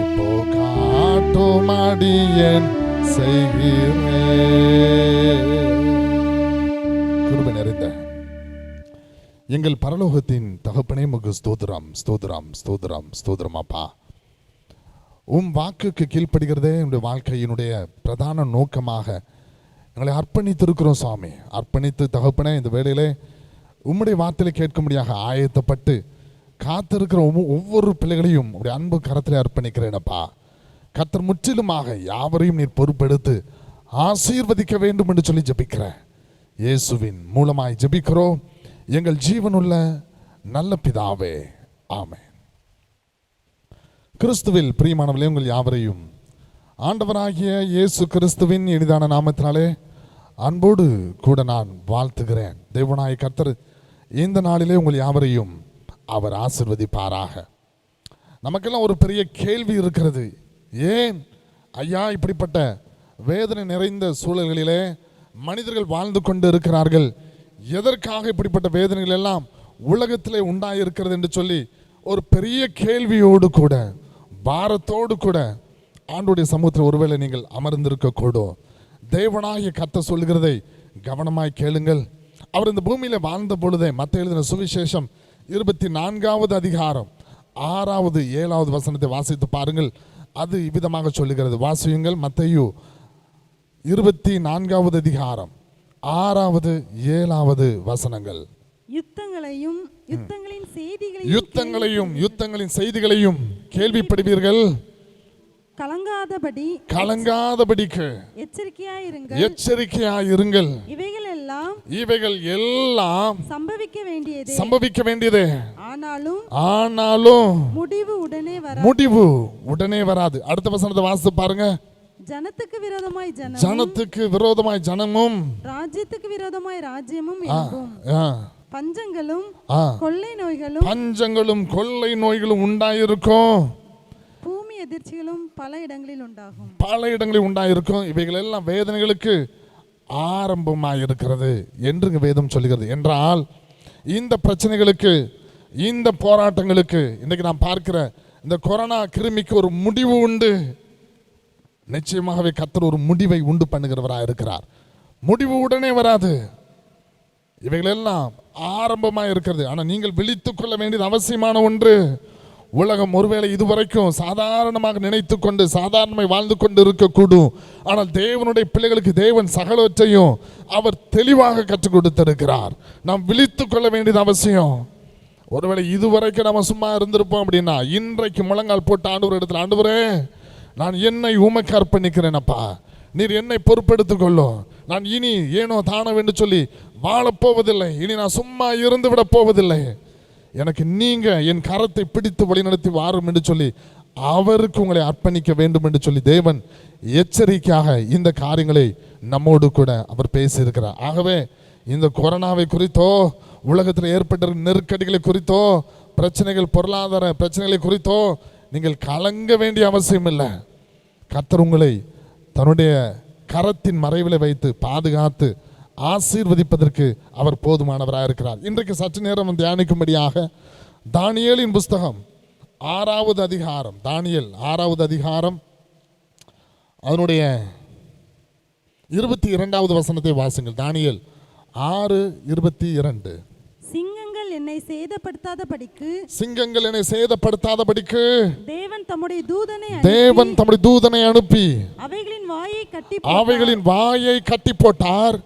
இப்போ காட்டுமடியேன் செய்கிறேன். கிருபை நிறைந்த எங்கள் பரலோகத்தின் தகப்பனே, உமக்கு ஸ்தோத்திரம் ஸ்தோத்திரம் ஸ்தோத்திரம் ஸ்தோத்திரம் அப்பா. வாக்குக்கு கீழ்ப்படுகிறதே என்னுடைய வாழ்க்கையினுடைய பிரதான நோக்கமாக எங்களை அர்ப்பணித்திருக்கிறோம் சுவாமி. அர்ப்பணித்து தகப்பனே, இந்த வேளையிலே உம்முடைய வார்த்தையை கேட்கும்படியாக ஆயத்தப்பட்டு காத்திருக்கிற ஒவ்வொரு பிள்ளைகளையும் உடைய அன்பு கரத்திலே அர்ப்பணிக்கிறேனப்பா. கர்த்தர் முற்றிலுமாக யாவரையும் நீர் பொறுப்பெடுத்து ஆசீர்வதிக்க வேண்டும் என்று சொல்லி ஜெபிக்கிறேன். இயேசுவின் மூலமாய் ஜெபிக்கிறோம் எங்கள் ஜீவனுள்ள நல்ல பிதாவே, ஆமென். கிறிஸ்துவில் பிரியமானவர்களே, உங்கள் யாவரையும் ஆண்டவராகிய இயேசு கிறிஸ்துவின் இனிதான நாமத்தினாலே அன்போடு கூட நான் வாழ்த்துகிறேன். தேவனாய கர்த்தர் இந்த நாளிலே உங்கள் யாவரையும் அவர் ஆசீர்வதிப்பாராக. நமக்கெல்லாம் ஒரு பெரிய கேள்வி இருக்கிறது. ஏன் ஐயா இப்படிப்பட்ட வேதனை நிறைந்த சூழல்களிலே மனிதர்கள் வாழ்ந்து கொண்டு இருக்கிறார்கள்? எதற்காக இப்படிப்பட்ட வேதனைகள் எல்லாம் உலகத்திலே உண்டாயிருக்கிறது என்று சொல்லி ஒரு பெரிய கேள்வியோடு கூட பாரத்தோடு கூட ஆண்டவருடைய சமூகத்தில் ஒருவேளை நீங்கள் அமர்ந்திருக்க கூடும். தேவனாகிய கர்த்தர் சொல்கிறதை கவனமாய் கேளுங்கள். அவர் இந்த பூமியில வாழ்ந்த பொழுதே மத்தேயு எழுதின சுவிசேஷம் 24வது அதிகாரம் 6வது 7வது வசனத்தை வாசித்து பாருங்கள். அது இவ்விதமாக சொல்லுகிறது. வாசியுங்கள். மத்தேயு 24வது அதிகாரம் 6வது 7வது வசனங்கள். யுத்தங்களின் செய்திகளையும் கேள்விப்படுவீர்கள். கலங்காதபடிக்கு எச்சரிக்கையாயிருங்கள். இவைகள் எல்லாம் சம்பவிக்க வேண்டியதே. ஆனாலும் முடிவு உடனே வராது. அடுத்த வசனத்தை வாசித்து பாருங்க. ஜனத்துக்கு விரோதமாய் ஜனமும் ராஜ்யத்துக்கு விரோதமாய் ராஜ்யமும் பஞ்சங்களும் கொள்ளை நோய்களும் உண்டாயிருக்கும். பூமி எதிர்ச்சிகளும் பல இடங்களில் உண்டாயிருக்கும். இவைகள் எல்லாம் வேதனைகளுக்கு ஆரம்பமாயிருக்கிறது என்று வேதம் சொல்லுகிறது. என்றால் இந்த பிரச்சனைகளுக்கு, இந்த போராட்டங்களுக்கு, இன்றைக்கு நாம் பார்க்கிற இந்த கொரோனா கிருமிக்கு ஒரு முடிவு உண்டு. நிச்சயமாகவே கர்த்தர் ஒரு முடிவை உண்டு பண்ணுகிறவராக இருக்கிறார். முடிவு உடனே வராது. இவைகளெல்லாம் ஆரம்பமாக இருக்கிறது. ஆனால் நீங்கள் விழித்துக் கொள்ள வேண்டியது அவசியமான ஒன்று. உலகம் ஒருவேளை இதுவரைக்கும் சாதாரணமாக நினைத்து கொண்டு சாதாரணமாக வாழ்ந்து கொண்டு இருக்கக்கூடும். ஆனால் தேவனுடைய பிள்ளைகளுக்கு தேவன் சகலவற்றையும் அவர் தெளிவாக கற்றுக் கொடுத்திருக்கிறார். நாம் விழித்துக் கொள்ள வேண்டியது அவசியம். ஒருவேளை இதுவரைக்கும் நம்ம சும்மா இருந்திருப்போம் அப்படின்னா, இன்றைக்கு முழங்கால் போட்டு ஆண்டவர் இடத்துல, ஆண்டவரே நான் என்னை உமக்கு அர்ப்பணிக்கிறேன் அப்பா, நீர் என்னை பொறுப்பெடுத்துக் கொள்ளும். நான் இனி ஏனோ தானோ என்று சொல்லி வாழப்போவதில்லை. இனி நான் சும்மா இருந்து விட போவதில்லை. எனக்கு நீங்க என் கரத்தை பிடித்து வழிநடத்தி வாரும் என்று சொல்லி அவருக்கு உங்களை அர்ப்பணிக்க வேண்டும் என்று சொல்லி தேவன் எச்சரிக்கையாக இந்த காரியங்களை நம்மோடு கூட அவர் பேசியிருக்கிறார். ஆகவே இந்த கொரோனாவை குறித்தோ, உலகத்தில் ஏற்பட்ட நெருக்கடிகளை குறித்தோ, பிரச்சனைகள், பொருளாதார பிரச்சனைகளை குறித்தோ நீங்கள் கலங்க வேண்டிய அவசியம் இல்லை. கர்த்தர் உங்களை தன்னுடைய கரத்தின் மறைவில் வைத்து பாதுகாத்து ஆசீர்வதிப்பதற்கு அவர் போதுமானவராக இருக்கிறார். இன்றைக்கு சற்று நேரம் தியானிக்கும்படியாக தானியேலின் புஸ்தகம் 6வது அதிகாரம், தானியேல் 6வது அதிகாரம் அதனுடைய 22வது வசனத்தை வாசிங்கள். தானியேல் 6:22. சிங்கங்கள் என்னை சேதப்படுத்தாதபடிக்கு தேவன் தம்முடைய தூதனை அனுப்பி அவைகளின் வாயை கட்டி போட்டார்.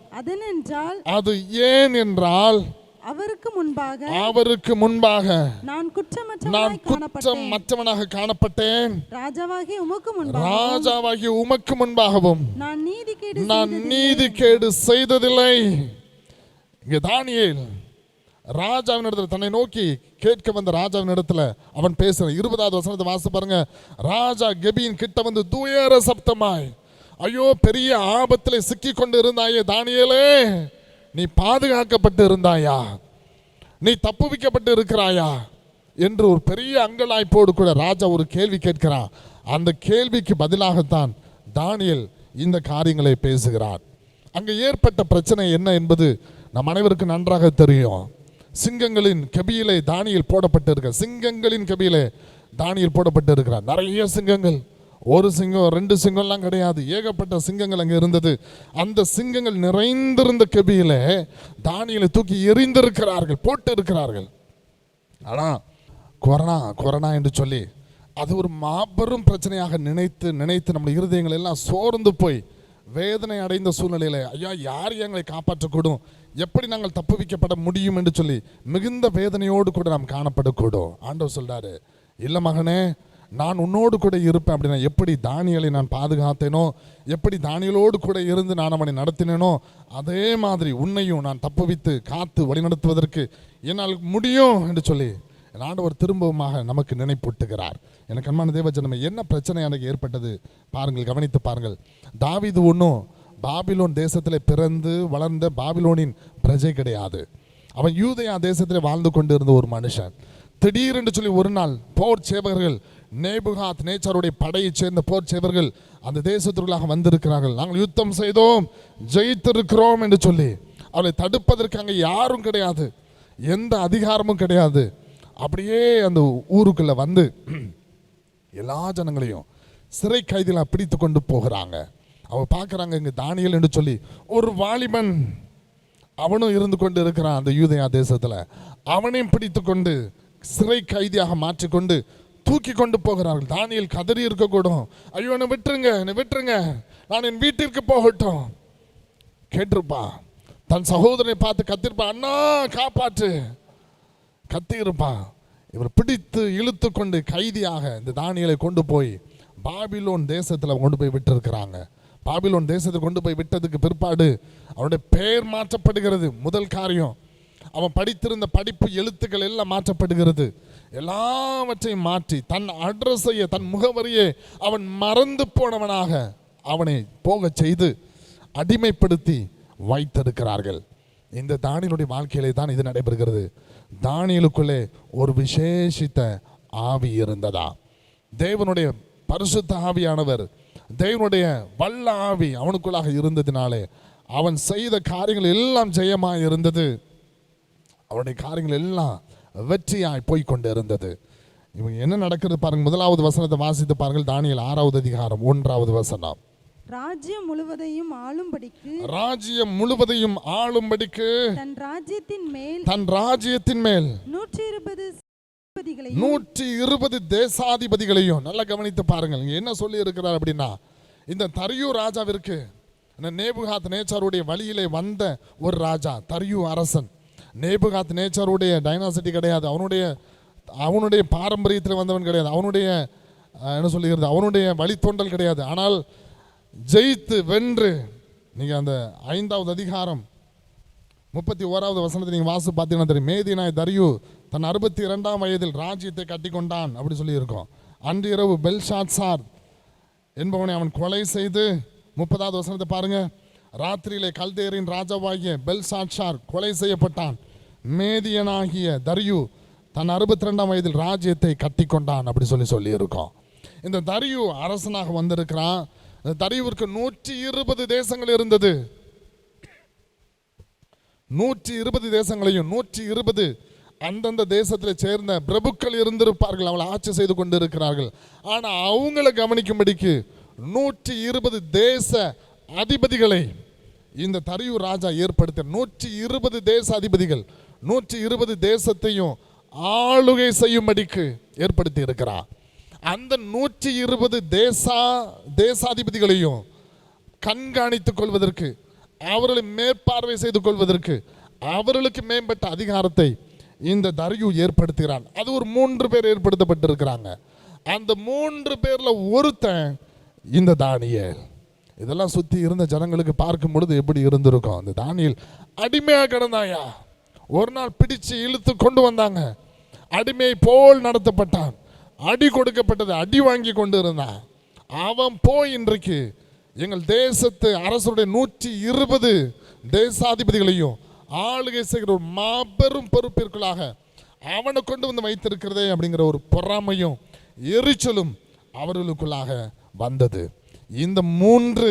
அது ஏன் என்றால் அவருக்கு முன்பாக நான் குற்றமற்றவனாக காணப்பட்டேன். ராஜாவாகிய உமக்கு முன்பாகவும் நான் நீதிகேடு செய்ததில்லை. இங்கே தானியேல் ராஜாவின் இடத்துல தன்னை நோக்கி கேட்க வந்த ராஜாவின் இடத்துல அவன் பேசுற 20வது வசனத்தை வாசித்து பாருங்க. ராஜா கெபியின் கிட்ட வந்து துயர சப்தமாய், ஐயோ பெரிய ஆபத்திலே சிக்கி கொண்டு இருந்தாயே தானியேலே, நீ பாதுகாக்கப்பட்டு இருந்தாயா, நீ தப்புவிக்கப்பட்டு இருக்கிறாயா என்று ஒரு பெரிய அங்கலாய்ப்போடு கூட ராஜா ஒரு கேள்வி கேட்கிறான். அந்த கேள்விக்கு பதிலாகத்தான் தானியேல் இந்த காரியங்களை பேசுகிறார். அங்கே ஏற்பட்ட பிரச்சனை என்ன என்பது நம் அனைவருக்கும் நன்றாக தெரியும். சிங்கங்களின் கெபியிலே தானியேல் போடப்பட்டிருக்க, சிங்கங்களின் கெபியிலே தானியேல் போடப்பட்டிருக்கிறார். நிறைய சிங்கங்கள், ஒரு சிங்கம் 2 சிங்கம்லாம் கிடையாது, ஏகப்பட்ட சிங்கங்கள் அங்கே இருந்தது. அந்த சிங்கங்கள் நிறைந்திருந்த கெபியிலே தானியேலை தூக்கி எறிந்திருக்கிறார்கள், போட்டு இருக்கிறார்கள். ஆனால் கொரோனா என்று சொல்லி அது ஒரு மாபெரும் பிரச்சனையாக நினைத்து நம்ம இருதயங்கள் எல்லாம் சோர்ந்து போய் வேதனை அடைந்த சூழ்நிலையில், ஐயா யார் எங்களை காப்பாற்றக்கூடும், எப்படி நாங்கள் தப்புவிக்கப்பட முடியும் என்று சொல்லி மிகுந்த வேதனையோடு கூட நாம் காணப்படக்கூடும். ஆண்டவர் சொல்றாரு, இல்லை மகனே, நான் உன்னோடு கூட இருப்பேன் அப்படின்னா எப்படி தானியேலை நான் பாதுகாத்தேனோ, எப்படி தானியேலோடு கூட இருந்து நான் அவனை நடத்தினேனோ, அதே மாதிரி உன்னையும் நான் தப்புவித்து காத்து வழிநடத்துவதற்கு என்னால் முடியும் என்று சொல்லி ஆண்டவர் திரும்பவுமாக நமக்கு நினைப்பூட்டுகிறார். எனக்கு அன்பான தேவஜனமே, என்ன பிரச்சனை எனக்கு ஏற்பட்டது பாருங்கள், கவனித்து பாருங்கள். தாவீது ஒன்றும் பாபிலோன் தேசத்திலே பிறந்து வளர்ந்த பாபிலோனின் பிரஜை கிடையாது. அவன் யூதேயா தேசத்திலே வாழ்ந்து கொண்டு இருந்த ஒரு மனுஷன். திடீரென்று சொல்லி ஒரு நாள் போர் சேவகர்கள், நேபுகாத் நேச்சாருடைய படையைச் சேர்ந்த போர் சேவகர்கள் அந்த தேசத்திற்குள்ளாக வந்திருக்கிறார்கள். நாங்கள் யுத்தம் செய்தோம், ஜெயித்திருக்கிறோம் என்று சொல்லி அவளை தடுப்பதற்கு அங்கே யாரும் கிடையாது, எந்த அதிகாரமும் கிடையாது. அப்படியே அந்த ஊருக்குள்ள வந்து எல்லா ஜனங்களையும் சிறை கைதில் பிடித்து கொண்டு போகிறாங்க. அவ பார்க்குறாங்க, இங்கே தானியேல் என்று சொல்லி ஒரு வாலிபன் அவனும் இருந்து கொண்டு இருக்கிறான் அந்த யூதேயா தேசத்தில். அவனையும் பிடித்து கொண்டு சிறை கைதியாக மாற்றிக்கொண்டு தூக்கி கொண்டு போகிறார்கள். தானியேல் கதறி இருக்கக்கூடும், ஐயோ என்னை விட்டுருங்க, என்னை விட்டுருங்க, நான் என் வீட்டிற்கு போகட்டும். கேட்டிருப்பா, தன் சகோதரனை பார்த்து கத்திருப்பா, அண்ணா காப்பாற்று, கத்தி இருப்பான். இவர் பிடித்து இழுத்து கொண்டு கைதியாக இந்த தானியேலை கொண்டு போய் பாபிலோன் தேசத்தில் கொண்டு போய் விட்டுருக்கிறாங்க. பாபிலோன் தேசத்துக்கு கொண்டு போய் விட்டதுக்கு பிற்பாடு அவனுடைய பெயர் மாற்றப்படுகிறது. முதல் காரியம், அவன் படித்திருந்த படிப்பு எழுத்துக்கள் எல்லாம் மாற்றப்படுகிறது. எல்லாவற்றையும் மாற்றி தன் அட்ரஸையே, தன் முகவரியை அவன் மறந்து போனவனாக அவனை போக செய்து அடிமைப்படுத்தி வைத்திருக்கிறார்கள். இந்த தானியேலுடைய வாழ்க்கையிலே தான் இது நடைபெறுகிறது. தானியேலுக்குள்ளே ஒரு விசேஷித்த ஆவி இருந்ததா? தேவனுடைய பரிசுத்த ஆவியானவர், தேவனுடைய வல்ல ஆவி அவனுக்குள்ளாக இருந்ததினாலே அவன் செய்த காரியங்கள் எல்லாம் ஜெயமாய் இருந்தது. அவனுடைய காரியங்கள் எல்லாம் வெற்றியாய் போய்கொண்டு இருந்தது. இவங்க என்ன நடக்கிறது பாருங்க. முதலாவது வசனத்தை வாசித்து பாருங்கள். தானியேல் 6வது அதிகாரம் 1வது வசனம். ராஜ்யம் முழுவதையும் ஆளும்படிக்கு, ராஜ்யம் முழுவதையும் ஆளும்படிக்கு தன் ராஜ்யத்தின் மேல், தன் ராஜ்யத்தின் மேல் 120 தேசாதிபதிகளையும் நல்லா கவனித்து பாருங்கள். இங்க என்ன சொல்லி இருக்கிறார் அப்படின்னா, இந்த தரியு ராஜாவிற்கு, நேபுகாத் நேச்சாருடைய வழியிலே வந்த ஒரு ராஜா, தரியு அரசன். நேபுகாத் நேச்சாருடைய டைனாசிட்டி கிடையாது, அவனுடைய பாரம்பரியத்தில் வந்தவன் கிடையாது, அவனுடைய என்ன சொல்லுகிறது, அவனுடைய வழித்தோன்றல் கிடையாது. ஆனால் ஜெயித்து வென்று, நீங்கள் அந்த 5வது அதிகாரம் 31வது வசனத்தை நீங்கள் வாசி பார்த்தீங்கன்னா தெரியும். மேதினாய் தரியு தன் 62ஆம் வயதில் ராஜ்யத்தை கட்டி கொண்டான் அப்படி சொல்லி இருக்கோம். அன்று இரவு பெல்ஷாத்சார் என்பவனை அவன் கொலை செய்து, 30வது வசனத்தை பாருங்க, ராத்திரியிலே கல்தேரின் ராஜாவாகிய பெல்ஷாத்சார் கொலை செய்யப்பட்டான். மேதியனாகிய தரியு தன் 62ஆம் வயதில் ராஜ்யத்தை கட்டி கொண்டான் அப்படி சொல்லி இருக்கோம். இந்த தரியு அரசனாக வந்திருக்கிறான். தரியுவிற்கு 120 தேசங்கள் இருந்தது. 120 தேசங்களையும் 120 அந்தந்த தேசத்தில் சேர்ந்த பிரபுக்கள் இருந்திருப்பார்கள், அவளை ஆட்சி செய்து கொண்டு இருக்கிறார்கள். ஆனால் அவங்கள கவனிக்கும்படிக்கு 120 தேச அதிபதிகளை இந்த தரியு ராஜா ஏற்படுத்த, 120 தேச அதிபதிகள் 120 தேசத்தையும் ஆளுகை செய்யும்படிக்கு ஏற்படுத்தி இருக்கிறார். அந்த 120 தேசாதிபதிகளையும் கண்காணித்துக் கொள்வதற்கு, அவர்களை மேற்பார்வை செய்து கொள்வதற்கு, அவர்களுக்கு மேம்பட்ட அதிகாரத்தை இந்த தரியு ஏற்படுத்துகிறான். அது ஒரு 3 பேர் ஏற்படுத்தப்பட்டிருக்கிறாங்க. அந்த 3 பேர்ல ஒருத்தன் இந்த தானியேல். இதெல்லாம் சுற்றி இருந்த ஜனங்களுக்கு பார்க்கும் பொழுது எப்படி இருந்திருக்கும்? அந்த தானியேல் அடிமையாக கிடந்தாயா, ஒரு நாள் பிடிச்சு இழுத்து கொண்டு வந்தாங்க, அடிமை போல் நடத்தப்பட்டான், அடி கொடுக்கப்பட்டது, அடி வாங்கி கொண்டு இருந்தான். அவன் போய் இன்றைக்கு எங்கள் தேசத்து அரசுடைய 120 தேசாதிபதிகளையும் ஆளுகை செய்கிற ஒரு மாபெரும் பொறுப்பிற்குள்ளாக அவனை கொண்டு வந்து வைத்திருக்கிறதே அப்படிங்கிற ஒரு பொறாமையும் எரிச்சலும் அவர்களுக்குள்ளாக வந்தது. இந்த 3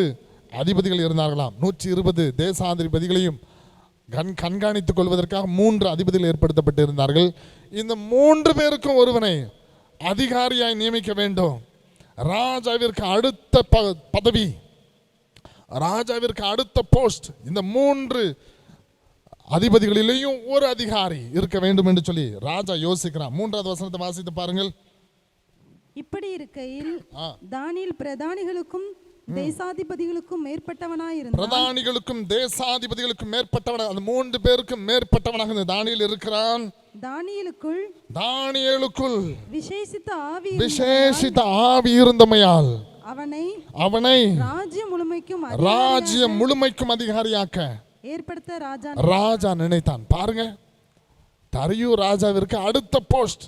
அதிபதிகள் இருந்தார்களாம். 120 தேசாதிபதிகளையும் கண்காணித்துக் கொள்வதற்காக 3 அதிபதிகள் ஏற்படுத்தப்பட்டு இருந்தார்கள். இந்த 3 பேருக்கும் ஒருவனை அதிகாரியாய் நியமிக்க வேண்டும். ராஜாவிற்கு அடுத்த பதவி, ராஜாவிற்கு அடுத்த போஸ்ட், இந்த 3 அதிபதிகளிலேயும் ஒரு அதிகாரி இருக்க வேண்டும் என்று சொல்லி ராஜா யோசிக்கிறான். 3வது வசனத்தை வாசித்து பாருங்கள். இப்படி இருக்கையில் தானியேல் பிரதானிகளுக்கும் தேசாதிபதிகளுக்கும் மேற்பட்டவனாயிருந்தான். பிரதானிகளுக்கும் தேசாதிபதிகளுக்கும் மேற்பட்டவனாக, அந்த 3 பேருக்கும் மேற்பட்டவனாக இந்த தானியேல் இருக்கிறான். தானியேலுக்குள் விசேஷித்த ஆவி இருந்தமையால் அவனை ராஜ்யம் முழுமைக்கும் அதிகாரியாக்க ஏற்படுத்த ராஜா நினைத்தான். பாருங்க, தரியு ராஜாவிற்கு அடுத்த போஸ்ட்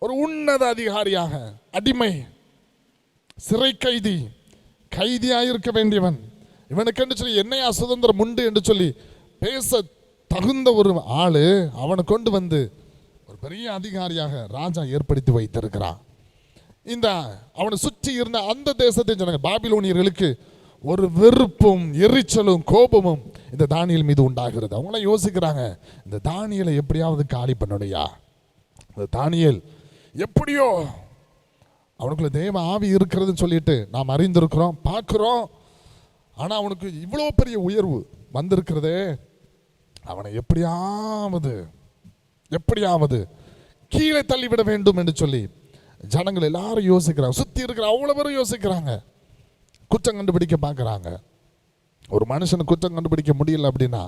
ஒரு உன்னத அதிகாரியாக, அடிமை சிறை கைதியாயிருக்க வேண்டியவன் இவனுக்கு என்று சொல்லி என்னையா சுதந்திரம் உண்டு என்று சொல்லி பேச தகுந்த ஒரு ஆளு அவனை கொண்டு வந்து ஒரு பெரிய அதிகாரியாக ராஜா ஏற்படுத்தி வைத்திருக்கிறான். இந்த அவனை சுற்றி இருந்த அந்த தேசத்தை சொன்னாங்க பாபிலோனியர்களுக்கு ஒரு வெறுப்பும் எரிச்சலும் கோபமும் இந்த தானியேல் மீது உண்டாகிறது. அவங்களாம் யோசிக்கிறாங்க, இந்த தானியேலை எப்படியாவது காலி பண்ணணுயா, இந்த தானியேல் எப்படியோ அவனுக்குள்ள தேவ ஆவி இருக்கிறதுன்னு சொல்லிட்டு நாம் அறிந்திருக்கிறோம், பார்க்கிறோம். ஆனால் அவனுக்கு இவ்வளோ பெரிய உயர்வு வந்திருக்கிறதே, அவனை எப்படியாவது கீழே தள்ளிவிட வேண்டும் என்று சொல்லி ஜனங்கள் எல்லாரும் யோசிக்கிறாங்க. சுற்றி இருக்கிற அவ்வளோ பேரும் யோசிக்கிறாங்க, குற்றம் கண்டுபிடிக்க பார்க்குறாங்க. ஒரு மனுஷனை குற்றம் கண்டுபிடிக்க முடியல அப்படின்னா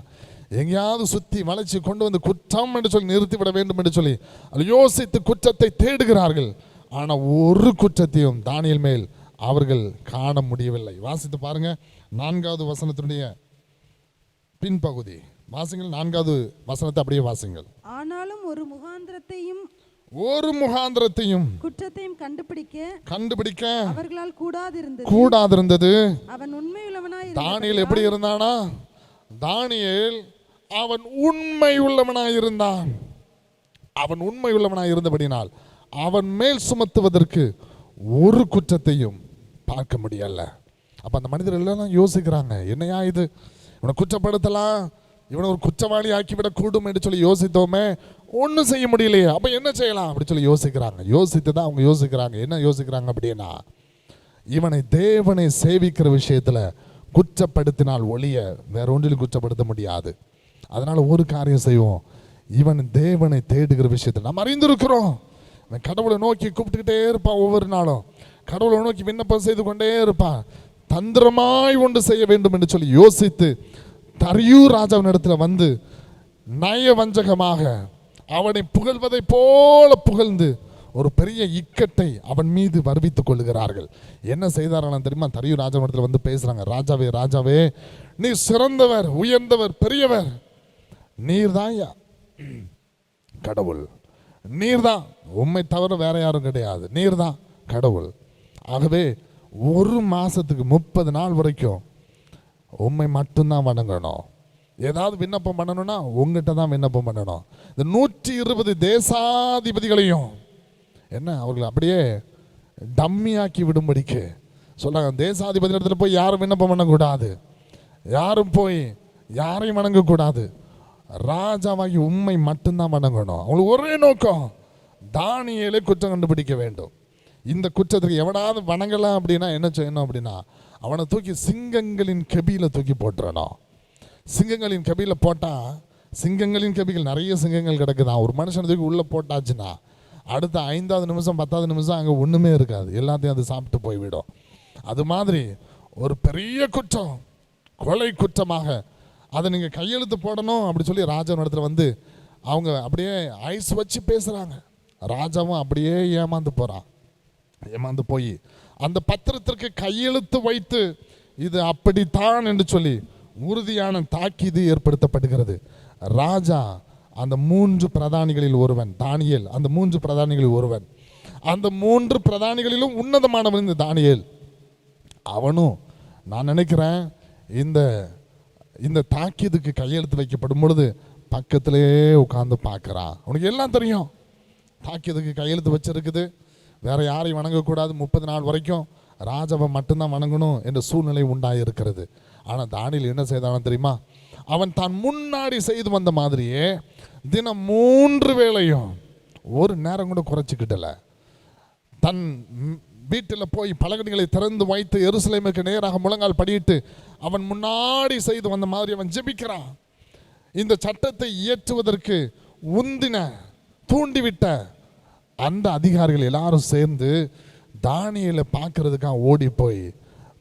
எங்கேயாவது சுற்றி வளைச்சி கொண்டு வந்து குற்றம் என்று சொல்லி நிறுத்திவிட வேண்டும் என்று சொல்லி அது யோசித்து குற்றத்தை தேடுகிறார்கள். ஆனால் ஒரு குற்றத்தையும் தானியேல் மேல் அவர்கள் காண முடியவில்லை. வாசித்து பாருங்க, 4வது வசனத்தினுடைய பின்பகுதி வாசிங்கள். 4வது வசனத்தை அப்படியே வாசிங்கள். ஆனாலும் ஒரு முகாந்திரத்தையும் குற்றத்தையும் கண்டுபிடிக்க அவர்களால் கூடாதிருந்தது. அவன் உண்மையுள்ளவனாய் தானியேல் எப்படி இருந்தானா? தானியேல் அவன் உண்மை உள்ளவனாயிருந்தான். அவன் உண்மை உள்ளவனாய் இருந்தபடினால் அவன் மேல் சுமத்துவதற்கு ஒரு குற்றத்தையும் பார்க்க முடியல. அப்ப அந்த மனிதர்கள் எல்லாம் யோசிக்கிறாங்க, என்னையா இது, இவனை குற்றப்படுத்தலாம், இவனை ஒரு குற்றவாளி ஆக்கிவிடக் கூடும் என்று சொல்லி யோசித்தோமே, ஒன்றும் செய்ய முடியலையே, அப்ப என்ன செய்யலாம் அப்படி சொல்லி யோசிக்கிறாங்க. யோசித்து தான் அவங்க யோசிக்கிறாங்க, என்ன யோசிக்கிறாங்க அப்படின்னா, இவனை தேவனை சேவிக்கிற விஷயத்துல குற்றப்படுத்தினால் ஒழிய வேற ஒன்றில் குற்றப்படுத்த முடியாது. அதனால ஒரு காரியம் செய்வோம், இவன் தேவனை தேடுகிற விஷயத்தில் நாம் அறிந்திருக்கிறோம். கடவுளை நோக்கி கூப்பிட்டுக்கிட்டே இருப்பான், ஒவ்வொரு நாளும் கடவுளை நோக்கி விண்ணப்பம் செய்து கொண்டே இருப்பான். தந்திரமாய் ஒன்று செய்ய வேண்டும் என்று சொல்லி யோசித்து தரியு ராஜாவின் இடத்துல வந்து நயவஞ்சகமாக அவனை புகழ்வதை போல புகழ்ந்து ஒரு பெரிய இக்கட்டை அவன் மீது வருவித்துக் கொள்ளுகிறார்கள். என்ன செய்தார்கள் தெரியுமா? தரியு ராஜாவின் இடத்துல வந்து பேசுறாங்க, ராஜாவே நீ சிறந்தவர், உயர்ந்தவர், பெரியவர், நீர்தான் கடவுள், நீர்தான், உம்மை தவிர வேற யாரும் கிடையாது, நீர்தான் கடவுள். ஆகவே ஒரு மாசத்துக்கு 30 நாள் வரைக்கும் உம்மை மட்டும்தான் வணங்கணும். ஏதாவது விண்ணப்பம் பண்ணணும்னா உங்ககிட்ட தான் விண்ணப்பம் பண்ணணும். இந்த 120 தேசாதிபதிகளையும் என்ன அவர்கள் அப்படியே டம்மியாக்கி விடும்படிக்கு சொல்றாங்க. தேசாதிபதி இடத்துல போய் யாரும் விண்ணப்பம் பண்ணக்கூடாது, யாரும் போய் யாரையும் வணங்கக்கூடாது, ராஜாவாகி உண்மை மட்டும்தான் வணங்கணும். அவங்களுக்கு ஒரே நோக்கம், தானியேலை குற்றம் கண்டுபிடிக்க வேண்டும். இந்த குற்றத்துக்கு எவனாவது வணங்கலாம் அப்படின்னா என்ன செய்யணும் அப்படின்னா, அவனை தூக்கி சிங்கங்களின் கெபியில தூக்கி போட்டுறணும். சிங்கங்களின் கெபியில போட்டா, சிங்கங்களின் கெபிகள் நிறைய சிங்கங்கள் கிடக்குதான், ஒரு மனுஷனை தூக்கி உள்ள போட்டாச்சுன்னா அடுத்த 5வது நிமிஷம் 10வது நிமிஷம் அங்கே ஒன்றுமே இருக்காது, எல்லாத்தையும் அது சாப்பிட்டு போய்விடும். அது மாதிரி ஒரு பெரிய குற்றம், கொலை குற்றமாக அதை நீங்கள் கையெழுத்து போடணும் அப்படி சொல்லி ராஜாவின் இடத்துல வந்து அவங்க அப்படியே ஐஸ் வச்சு பேசுகிறாங்க. ராஜாவும் அப்படியே ஏமாந்து போகிறான். ஏமாந்து போய் அந்த பத்திரத்திற்கு கையெழுத்து வைத்து இது அப்படித்தான் என்று சொல்லி உறுதியான தாக்கீது ஏற்படுத்தப்படுகிறது. ராஜா அந்த 3 பிரதானிகளில் ஒருவன், தானியேல் அந்த 3 பிரதானிகளில் ஒருவன். அந்த 3 பிரதானிகளிலும் உன்னதமானவன் இந்த தானியேல். அவனும் நான் நினைக்கிறேன் இந்த தாக்கீதுக்கு கையெழுத்து வைக்கப்படும் பொழுது பக்கத்திலே உட்கார்ந்து பார்க்குறான். உனக்கு எல்லாம் தெரியும், தாக்கீதுக்கு கையெழுத்து வச்சிருக்குது, வேற யாரையும் வணங்கக்கூடாது, 30 நாள் வரைக்கும் ராஜாவை மட்டும்தான் வணங்கணும் என்ற சூழ்நிலை உண்டாயிருக்கிறது. ஆனால் தானியேல் என்ன செய்தானு தெரியுமா? அவன் தான் முன்னாடி செய்து வந்த மாதிரியே தினம் 3 வேளையும் ஒரு நேரம் கூட குறைச்சிக்கிட்டல. தன் வீட்டில் போய் பலகணிகளை திறந்து வைத்து எருசலேமுக்கு நேராக முழங்கால் படியிட்டு அவன் முன்னாடி செய்து வந்த மாதிரி அவன் ஜெபிக்கிறான். இந்த சட்டத்தை இயற்றுவதற்கு தூண்டிவிட்ட அந்த அதிகாரிகள் எல்லாரும் சேர்ந்து தானியேலை பார்க்கறதுக்காக ஓடி போய்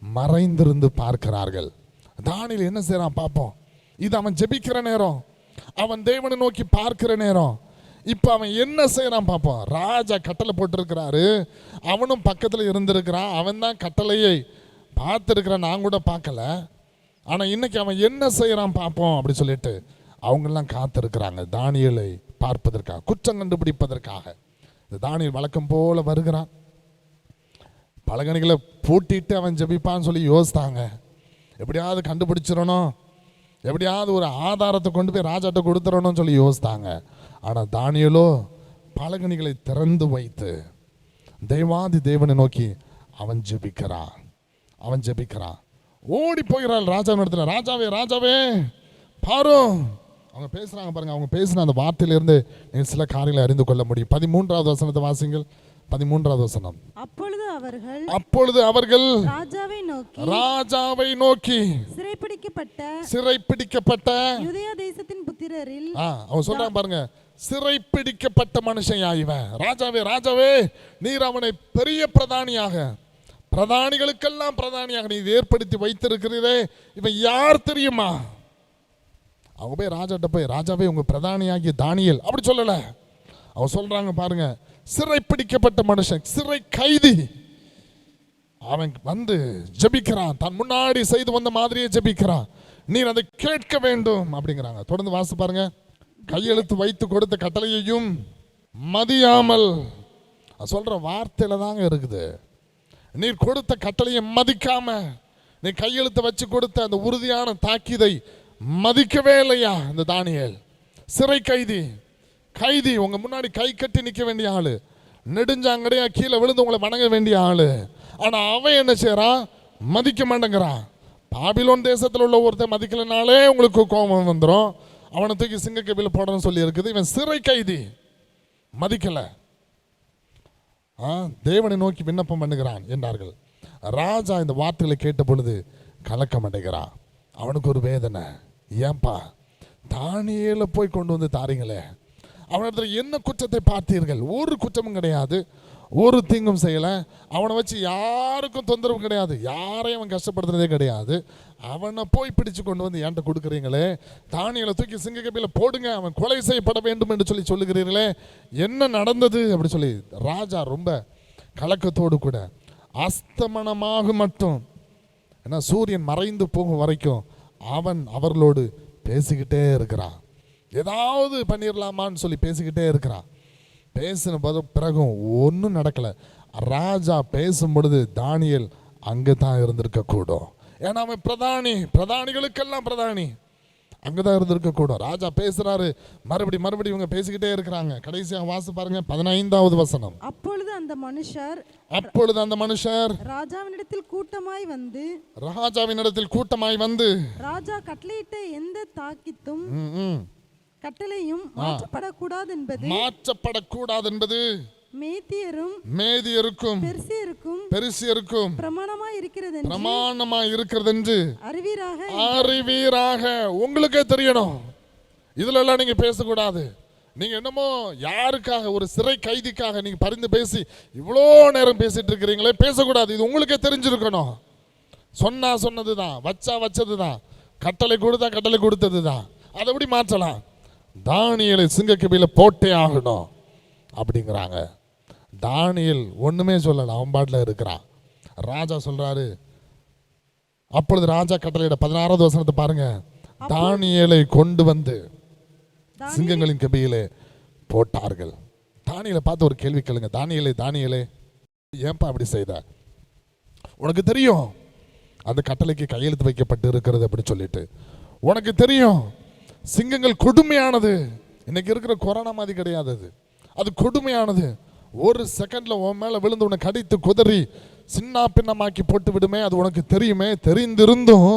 மறைந்திருந்து பார்க்கிறார்கள். தானியேல் என்ன செய்யறான் பார்ப்போம். இது அவன் ஜெபிக்கிற நேரம், அவன் தேவனை நோக்கி பார்க்கிற நேரம். இப்போ அவன் என்ன செய்யறான் பார்ப்போம். ராஜா கட்டளை போட்டிருக்கிறாரு, அவனும் பக்கத்தில் இருந்திருக்கிறான், அவன் தான் கட்டளையை பார்த்துருக்கிறான், நான் கூட பார்க்கல. ஆனால் இன்னைக்கு அவன் என்ன செய்யறான் பார்ப்போம் அப்படி சொல்லிட்டு அவங்கெல்லாம் காத்திருக்கிறாங்க தானியேலை பார்ப்பதற்காக, குற்றம் கண்டுபிடிப்பதற்காக. இந்த தானியேல் வழக்கம் போல வருகிறான். பலகணிகளை பூட்டிட்டு அவன் ஜெபிப்பான்னு சொல்லி யோசித்தாங்க. எப்படியாவது கண்டுபிடிச்சிடணும், எப்படியாவது ஒரு ஆதாரத்தை கொண்டு போய் ராஜாட்ட கொடுத்துடணும்னு சொல்லி யோசித்தாங்க. ஆனால் தானியேலோ பலகணிகளை திறந்து வைத்து தெய்வாதி தேவனை நோக்கி அவன் ஜெபிக்கிறான். ஓடி போகிறாள் ராஜாவின் இடத்துல. ராஜாவே ராஜாவே பாரு, அவங்க பேசுறாங்க பாருங்க. அவங்க பேசின அந்த வார்த்தையிலிருந்து நீங்கள் சில காரியங்களை அறிந்து கொள்ள முடியும். 13வது வசனத்தை வாசிங்கள். 13வது வசனம். அப்பொழுது அவர்கள் ராஜாவை நோக்கி சிறைப்பிடிக்கப்பட்ட யூதேயா தேசத்தின் புத்திரரில், அவன் சொல்றான் பாருங்க, சிறைப்பிடிக்கப்பட்ட மனுஷன் இவன். ராஜாவே ராஜாவே, நீர் அவனை பெரிய பிரதானிகளுக்கெல்லாம் பிரதானியாக நீ ஏற்படுத்தி வைத்திருக்கிறீரே, இவன் யார் தெரியுமா? அவங்க போய் ராஜாட்ட போய், ராஜாவே உங்க பிரதானியாகிய தானியேல் அப்படி சொல்லல. அவன் சொல்றாங்க பாருங்க, சிறைப்பிடிக்கப்பட்ட மனுஷன், சிறை கைதி. அவன் வந்து ஜெபிக்கிறான், தன் முன்னாடி செய்து வந்த மாதிரியே ஜெபிக்கிறான். நீர் அதை கேட்க வேண்டும் அப்படிங்கிறாங்க. தொடர்ந்து வாசி பாருங்க. கையெழுத்து வைத்து கொடுத்த கட்டளையையும் மதியாமல், சொல்ற வார்த்தையில தாங்க இருக்குது. நீர் கொடுத்த கட்டளையை மதிக்காம, நீ கையெழுத்து வச்சு கொடுத்த அந்த உறுதியான தாக்கீதை மதிக்கவே இல்லையா இந்த தானியேல்? சிறை கைதி, உங்க முன்னாடி கை கட்டி நிற்க வேண்டிய ஆளு, நெடுஞ்சாங்கடையா கீழே விழுந்து உங்களை வணங்க வேண்டிய ஆளு. ஆனா அவன் என்ன செய்யறான்? மதிக்க மாட்டேங்கிறான். பாபிலோன் தேசத்தில் உள்ள ஒருத்தர் மதிக்கலனாலே உங்களுக்கு கோபம் வந்துடும், அவனை தூக்கி சிங்கக்கவியில் போடணும்னு சொல்லி இருக்குது. இவன் சிறை கைதி, மதிக்கல. தேவனை நோக்கி விண்ணப்பம் பண்ணுகிறான் என்றார்கள். ராஜா இந்த வார்த்தைகளை கேட்ட பொழுது கலக்கம் அடைகிறான். அவனுக்கு ஒரு வேதனை. ஏன்பா தானியேலை போய் கொண்டு வந்து தாரீங்களே, அவனிடத்தில் என்ன குற்றத்தை பார்த்தீர்கள்? ஒரு குற்றமும் கிடையாது, ஒரு தீங்கும் செய்யலை. அவனை வச்சு யாருக்கும் தொந்தரவு கிடையாது, யாரையும் அவன் கஷ்டப்படுத்துறதே கிடையாது. அவனை போய் பிடிச்சு கொண்டு வந்து என்கிட்ட கொடுக்குறீங்களே, தானியேலை தூக்கி சிங்கக்கபியில் போடுங்க, அவன் கொலை செய்யப்பட வேண்டும் என்று சொல்லி சொல்லுகிறீர்களே, என்ன நடந்தது அப்படி சொல்லி ராஜா ரொம்ப கலக்கத்தோடு கூட அஸ்தமனமாக மட்டும், ஏன்னா சூரியன் மறைந்து போகும் வரைக்கும் அவன் அவர்களோடு பேசிக்கிட்டே இருக்கிறான். ஏதாவது பண்ணிடலாமான்னு சொல்லி பேசிக்கிட்டே இருக்கிறான். பேசின பிறகும் ஒன்றும் நடக்கலை. ராஜா பேசும் பொழுது தானியேல் அங்கே தான் இருந்திருக்க கூடும். ஏன்னா அவன் பிரதானிகளுக்கெல்லாம் பிரதானி, அங்கே தான் இருந்திருக்க கூடும். ராஜா பேசுறாரு, மறுபடி இவங்க பேசிக்கிட்டே இருக்கிறாங்க. கடைசியாக வாசி பாருங்க 15வது வசனம். அப்பொழுது அந்த மனுஷர் ராஜாவினிடத்தில் கூட்டமாய் வந்து ராஜா கட்டளையிட்ட எந்த தாக்கித்தும் கட்டளையும் மாற்றப்படக்கூடாது என்பது மேதியருக்கும் பெர்சியருக்கும் பிரமாணமாய் இருக்கிறது என்று அறிவீராக. உங்களுக்கே தெரியணும், இதுல எல்லாம் நீங்க பேசக்கூடாது. நீங்க என்னமோ யாருக்காக, ஒரு சிறை கைதிக்காக நீங்க பரிந்து பேசி இவ்வளோ நேரம் பேசிட்டு இருக்கிறீங்களே, பேசக்கூடாது. இது உங்களுக்கே தெரிஞ்சிருக்கணும். சொன்னதுதான், வச்சதுதான், கட்டளை கொடுத்ததுதான். அதை எப்படி மாற்றலாம்? தானியேலை சிங்கக்கபியில் போட்டே ஆகணும் அப்படிங்கிறாங்க. தானியேல் ஒண்ணுமே சொல்லல, அவன் பாட்டில் இருக்கிறான். ராஜா சொல்றாரு. அப்பொழுது ராஜா கட்டளையிட 16வது வசனத்தை பாருங்க. தானியேலை கொண்டு வந்து சிங்கங்களின் கபியிலே போட்டார்கள். தானியேலை பார்த்து ஒரு கேள்வி கேளுங்க. தானியேலே ஏன்பா அப்படி செய்த? உனக்கு தெரியும் அந்த கட்டளைக்கு கையெழுத்து வைக்கப்பட்டு இருக்கிறது அப்படி சொல்லிட்டு. உனக்கு தெரியும் சிங்கங்கள் கொடுமையானது. இன்னைக்கு இருக்கிற கொரோனா மாதிரி கிடையாது, அது கொடுமையானது. ஒரு செகண்ட்ல உன் மேல விழுந்து உன்னை கடித்து குதறி சின்ன பின்னமாக்கி போட்டு விடுமே, அது உனக்கு தெரியுமே. தெரிந்திருந்தும்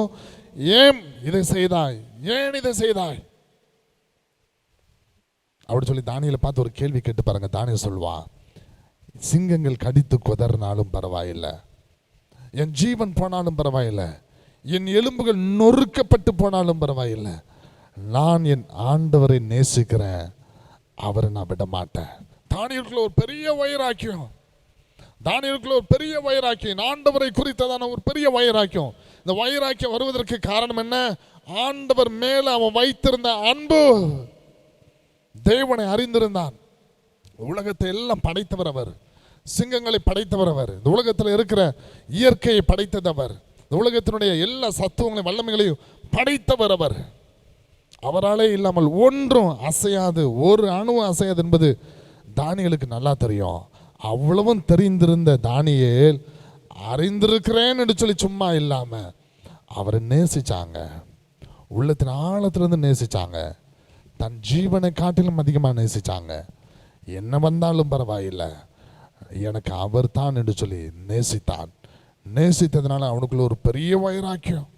ஏன் இதை செய்தாய் அப்படி சொல்லி தானியேலை பார்த்து ஒரு கேள்வி கேட்டு பாருங்க. தானியேல் சொல்வான், சிங்கங்கள் கடித்து குதறினாலும் பரவாயில்லை, என் ஜீவன் போனாலும் பரவாயில்லை, என் எலும்புகள் நொறுக்கப்பட்டு போனாலும் பரவாயில்லை, நான் என் ஆண்டவரை நேசிக்கிறேன், அவரை நான் விட மாட்டேன். தானியேலுக்குள்ள ஒரு பெரிய வைராக்கியம். தானியேலுக்குள்ள ஒரு பெரிய வைராக்கியம், ஆண்டவரை குறித்ததான ஒரு பெரிய வைராக்கியம். இந்த வைராக்கியம் வருவதற்கு காரணம் என்ன? ஆண்டவர் மேல அவன் வைத்திருந்த அன்பு. தேவனை அறிந்திருந்தான். உலகத்தை எல்லாம் படைத்தவர் அவர், சிங்கங்களை படைத்தவர் அவர், இந்த உலகத்தில் இருக்கிற இயற்கையை படைத்தவர், இந்த உலகத்தினுடைய எல்லா சத்துவங்களையும் வல்லமைகளையும் படைத்தவர் அவர். அவராலே இல்லாமல் ஒன்றும் அசையாது, ஒரு அணு அசையாது என்பது தானியேலுக்கு நல்லா தெரியும். அவ்வளவும் தெரிந்திருந்த தானியேல் அறிந்திருக்கிறேன்னு சொல்லி சும்மா இல்லாம அவரை நேசிச்சாங்க, உள்ளத்தின் ஆழத்திலிருந்து நேசிச்சாங்க, தன் ஜீவனை காட்டிலும் அதிகமாக நேசிச்சாங்க. என்ன வந்தாலும் பரவாயில்லை, எனக்கு அவர் தான் என்று சொல்லி நேசித்தான். நேசித்ததுனால அவனுக்குள்ள ஒரு பெரிய வைராக்கியம்.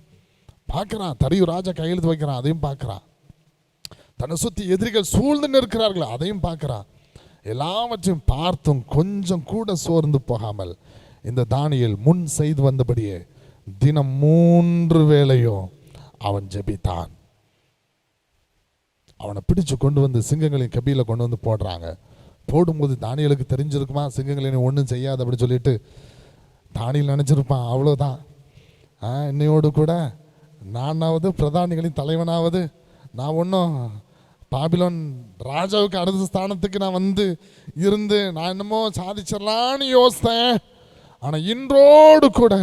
பார்க்குறான், தரியு ராஜா கையெழுத்து வைக்கிறான், அதையும் பார்க்குறான். தன்னை சுற்றி எதிரிகள் சூழ்ந்து நிற்கிறார்கள், அதையும் பார்க்குறான். எல்லாவற்றையும் பார்த்தும் கொஞ்சம் கூட சோர்ந்து போகாமல் இந்த தானியேல் முன் செய்து வந்தபடியே தினம் 3 வேளையும் அவன் ஜெபித்தான். அவனை பிடிச்சு கொண்டு வந்து சிங்கங்களின் கபியில கொண்டு வந்து போடுறாங்க. போடும்போது தானியேலுக்கு தெரிஞ்சிருக்குமா சிங்கங்களின் ஒன்றும் செய்யாது அப்படின்னு சொல்லிட்டு தானியேல் நினச்சிருப்பான், அவ்வளோதான், இன்னையோடு கூட நானாவது பிரதானிகளின் தலைவனாவது, நான் ஒன்றும் பாபிலோன் ராஜாவுக்கு அடுத்த ஸ்தானத்துக்கு நான் வந்து இருந்து நான் என்னமோ சாதிச்சிடலான்னு யோசித்தேன். ஆனால் இன்றோடு கூட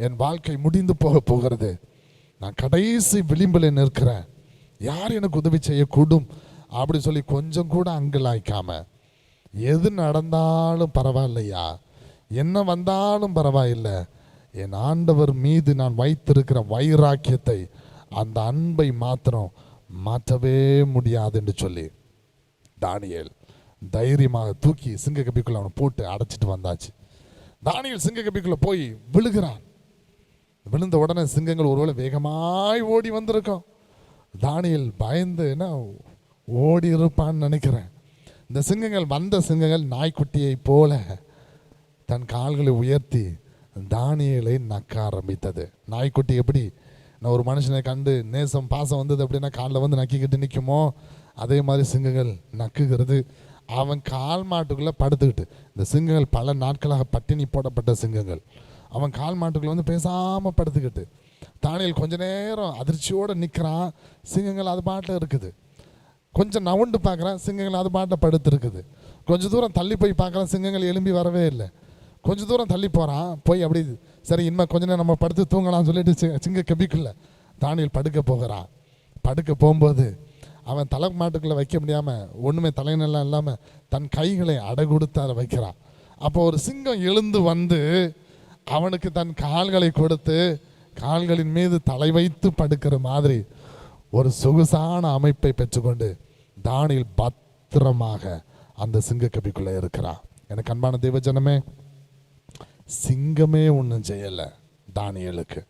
என் வாழ்க்கை முடிந்து போகிறது. நான் கடைசி விளிம்பில் நிற்கிறேன், யார் எனக்கு உதவி செய்யக்கூடும் அப்படி சொல்லி கொஞ்சம் கூட அங்கலாய்க்காம, எது நடந்தாலும் பரவாயில்லையா, என்ன வந்தாலும் பரவாயில்லை, என் ஆண்டவர் மீது நான் வைத்திருக்கிற வைராக்கியத்தை, அந்த அன்பை மாத்திரம் மாற்றவே முடியாது என்று சொல்லி தானியேல் தைரியமாக தூக்கி சிங்க கபிக்குள்ள அவனை போட்டு அடைச்சிட்டு வந்தாச்சு. தானியேல் சிங்க கபிக்குள்ள போய் விழுகிறான். விழுந்த உடனே சிங்கங்கள் ஒருவேளை வேகமாய் ஓடி வந்திருக்கோம். தானியேல் பயந்து என்ன ஓடி இருப்பான்னு நினைக்கிறேன். இந்த சிங்கங்கள் வந்த சிங்கங்கள் நாய்க்குட்டியை போல தன் கால்களை உயர்த்தி தானியேலை நக்க ஆரம்பித்தது. நாய்க்குட்டி எப்படி நான் ஒரு மனுஷனை கண்டு நேசம் பாசம் வந்தது அப்படின்னா காலில் வந்து நக்கிக்கிட்டு நிற்குமோ, அதே மாதிரி சிங்கங்கள் நக்குகிறது. அவன் கால் மாட்டுக்குள்ளே படுத்துக்கிட்டு, இந்த சிங்கங்கள் பல நாட்களாக பட்டினி போடப்பட்ட சிங்கங்கள், அவன் கால் மாட்டுக்குள்ளே வந்து பேசாமல் படுத்துக்கிட்டு தானியேல் கொஞ்ச நேரம் அதிர்ச்சியோடு நிற்கிறான். சிங்கங்கள் அது பாட்டில் இருக்குது. கொஞ்சம் நவுண்டு பார்க்குறான், சிங்கங்கள் அது பாட்டில் படுத்து இருக்குது. கொஞ்சம் தூரம் தள்ளி போய் பார்க்குறான், சிங்கங்கள் எழும்பி வரவே இல்லை. கொஞ்சம் தூரம் தள்ளி போகிறான், போய் அப்படி சரி இனிமேல் கொஞ்ச நேரம் நம்ம படுத்து தூங்கலாம்னு சொல்லிட்டு சிங்க கபிக்குள்ள தானியேல் படுக்க போகிறான். படுக்க போகும்போது அவன் தலை மாட்டுக்குள்ளே வைக்க முடியாமல், ஒன்றுமே தலைநெல்லாம் இல்லாமல் தன் கைகளை அடகுடுத்து அதை வைக்கிறான். அப்போ ஒரு சிங்கம் எழுந்து வந்து அவனுக்கு தன் கால்களை கொடுத்து கால்களின் மீது தலை வைத்து படுக்கிற மாதிரி ஒரு சொகுசான அமைப்பை பெற்றுக்கொண்டு தானியேல் பத்திரமாக அந்த சிங்க கபிக்குள்ளே இருக்கிறான். எனக்கு அன்பான தெய்வ ஜனமே, சிங்கமே ஒன்றும் செய்யலை தானியேலுக்கு.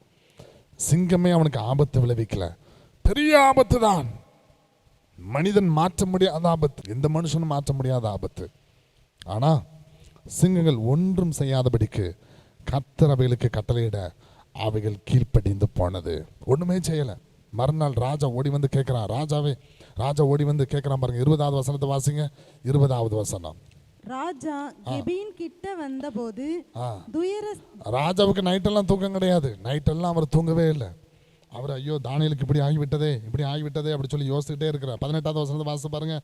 சிங்கமே அவனுக்கு ஆபத்து விளைவிக்கல. பெரிய ஆபத்து தான், மனிதன் மாற்ற முடியாத ஆபத்து, எந்த மனுஷனும் மாற்ற முடியாத ஆபத்து. ஆனால் சிங்கங்கள் ஒன்றும் செய்யாதபடிக்கு கர்த்தர் அவைகளுக்கு கட்டளையிட அவைகள் கீழ்ப்படிந்து போனது, ஒன்றுமே செய்யலை. மறுநாள் ராஜா ஓடி வந்து கேட்குறான். ராஜா ஓடி வந்து கேட்குறான் பாருங்க, 20வது வசனத்தை வாசிங்க. 20வது வசனம். ராஜா கெபின் கிட்ட வந்தபோது ராஜாவுக்கு நைட்டெல்லாம் தூக்கம் கிடையாது. நைட்டெல்லாம் அவர் தூங்கவே இல்லை. அவர் ஐயோ தானியேலுக்கு இப்படி ஆகிவிட்டதே அப்படி சொல்லி யோசிச்சுட்டே இருக்கிறார். 18வது வசனத்தை வாசித்து பாருங்க.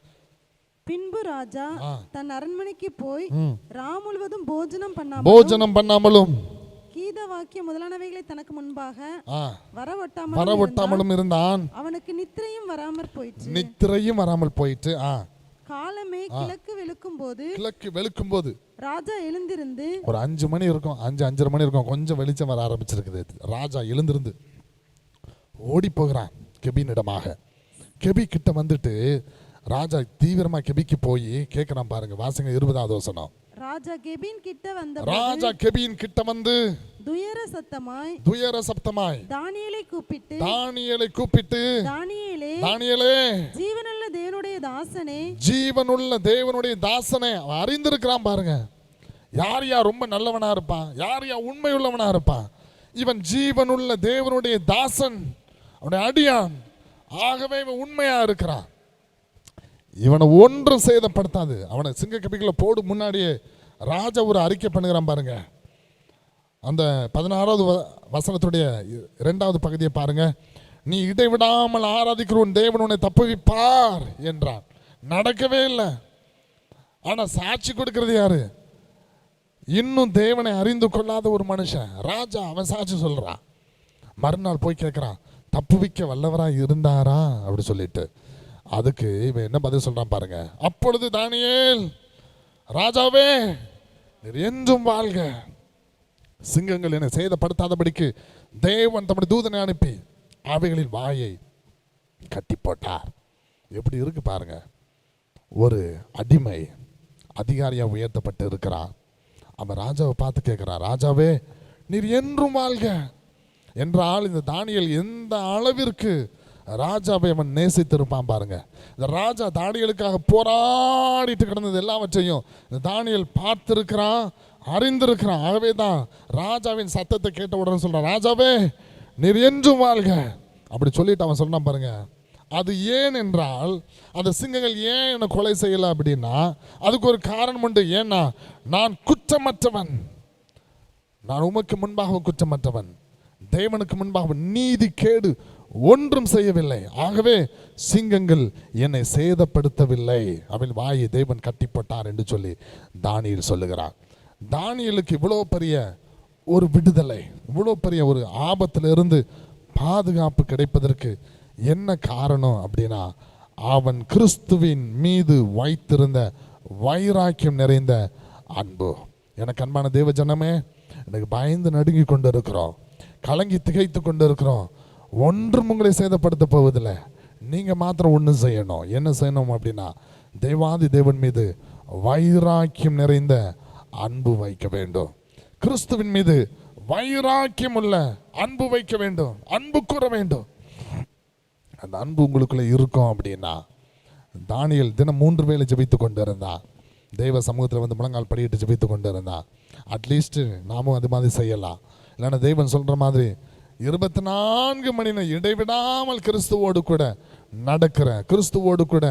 பின்பு ராஜா தன் அரண்மனைக்கு போய் ராம் முழுவதும் போஜனம் பண்ணாமலும் கீத வாக்கியம் முதலானவைகளை தனக்கு முன்பாக வரவொட்டாமலும் இருந்தான். அவனுக்கு நித்திரையும் வராமல் போயிற்று. காலமே கிழக்கு வெளுக்கும் போது ராஜா எழுந்திருந்து, ஒரு 5 மணி இருக்கும், 5:30 மணி இருக்கும், கொஞ்சம் வெளிச்சம் வர ஆரம்பிச்சிருக்குது. ராஜா எழுந்திருந்து ஓடி போகிறான் கெபினிடமாக. கெபி கிட்ட வந்துட்டு ராஜா தீவிரமா கெபிக்கு போய் கேட்கிறான் பாருங்க, வாசிங்க 20வது வசனம். ராஜா கெபின் கிட்ட வந்து துயர சத்தமாய் தானியேலை கூப்பிட்டு தானியேலே ஜீவனுள்ள தேவனுடைய தாசனே அவன் அறிந்திருக்கிறான் பாருங்க, யார் ரொம்ப நல்லவனா இருப்பான், யார் உண்மை உள்ளவனா இருப்பான். இவன் ஜீவனுள்ள தேவனுடைய தாசன், அவனுடைய அடியான், ஆகவே இவன் உண்மையா இருக்கிறான். இவனை ஒன்றும் சேதப்படுத்தாது. அவனை சிங்க கபிக்குள்ள போடு முன்னாடியே ராஜா ஒரு அறிக்கை பண்ணுகிறான் பாருங்க. அந்த 16வது வசனத்துடைய 2வது பகுதியை பாருங்க. நீ இடைவிடாமல் ஆராதிக்கிற உன் தேவன் உன்னை தப்புவிப்பார் என்றான். நடக்கவே இல்லை. ஆனா சாட்சி கொடுக்கிறது யாரு? இன்னும் தேவனை அறிந்து கொள்ளாத ஒரு மனுஷன் ராஜா. அவன் சாட்சி சொல்றான். மறுநாள் போய் கேட்கிறான், தப்புவிக்க வல்லவரா இருந்தாரா அப்படி சொல்லிட்டு. அதுக்கு இவன் என்ன பதில் சொல்றான் பாருங்க. அப்பொழுது தானியேல், ராஜாவே நீர் என்றும் வாழ்க, சிங்கங்கள் என்னை சேதப்படுத்தாதபடிக்கு தேவன் தம்முடைய தூதனை அனுப்பி அவைகளின் வாயை கட்டி போட்டார். எப்படி இருக்கு பாருங்க. ஒரு அடிமை அதிகாரியா உயர்த்தப்பட்டு இருக்கிறான். அவன் ராஜாவை பார்த்து கேட்கிறான், ராஜாவே நீர் என்றும் வாழ்க என்றால் இந்த தானியேல் எந்த அளவிற்கு ராஜாவை அவன் நேசித்திருப்பான் பாருங்க. இந்த ராஜா தானியேலுக்காக போராடிட்டு கிடந்தது எல்லாவற்றையும் இந்த தானியேல் பார்த்திருக்கிறான், அறிந்திருக்கிறான். ஆகவே தான் ராஜாவின் சத்தத்தை கேட்ட உடனே சொல்றான், ராஜாவே நீர் என்றும் வாழ்க அப்படி சொல்லிட்டு அவன் சொன்னான் பாருங்க. அது ஏன் என்றால் அந்த சிங்கங்கள் ஏன் என்னை கொலை செய்யலை அப்படின்னா அதுக்கு ஒரு காரணம் உண்டு. ஏன்னா நான் குற்றமற்றவன், நான் உமக்கு முன்பாக குற்றமற்றவன், தேவனுக்கு முன்பாக நீதி கேடு ஒன்றும் செய்யவில்லை. ஆகவே சிங்கங்கள் என்னை சேதப்படுத்தவில்லை. அவன் வாயை தேவன் கட்டி போட்டார் என்று சொல்லி தானியேல் சொல்லுகிறான். தானியேலுக்கு இவ்வளோ பெரிய ஒரு விடுதலை, இவ்வளோ பெரிய ஒரு ஆபத்திலிருந்து பாதுகாப்பு கிடைப்பதற்கு என்ன காரணம் அப்படின்னா அவன் கிறிஸ்துவின் மீது வைத்திருந்த வைராக்கியம் நிறைந்த அன்பு. எனக்கு அன்பான தேவ ஜனமே, எனக்கு பயந்து நடுங்கி கொண்டு இருக்கிறோம், கலங்கி திகைத்து கொண்டு இருக்கிறோம். ஒன்றும் உங்களை சேதப்படுத்த போவதில்லை. நீங்கள் மாத்திரம் ஒன்று செய்யணும். என்ன செய்யணும் அப்படின்னா தேவாதி தேவன் மீது வைராக்கியம் நிறைந்த அன்பு வைக்க வேண்டும். கிறிஸ்துவின் மீது வைராக்கியம் உள்ள அன்பு வைக்க வேண்டும், அன்பு கூற வேண்டும். அந்த அன்பு உங்களுக்குள்ள இருக்கும் அப்படின்னா தானியேல் தினம் 3 வேளை ஜெபித்து கொண்டு இருந்தான். தெய்வ சமூகத்தில் வந்து முழங்கால் படியிட்டு ஜெபித்து கொண்டு இருந்தான். அட்லீஸ்ட் நாமும் அது மாதிரி செய்யலாம். இல்லைன்னா தெய்வன் சொல்கிற மாதிரி 24 மணி நேரம் இடைவிடாமல் கிறிஸ்துவோடு கூட நடக்கிற, கிறிஸ்துவோடு கூட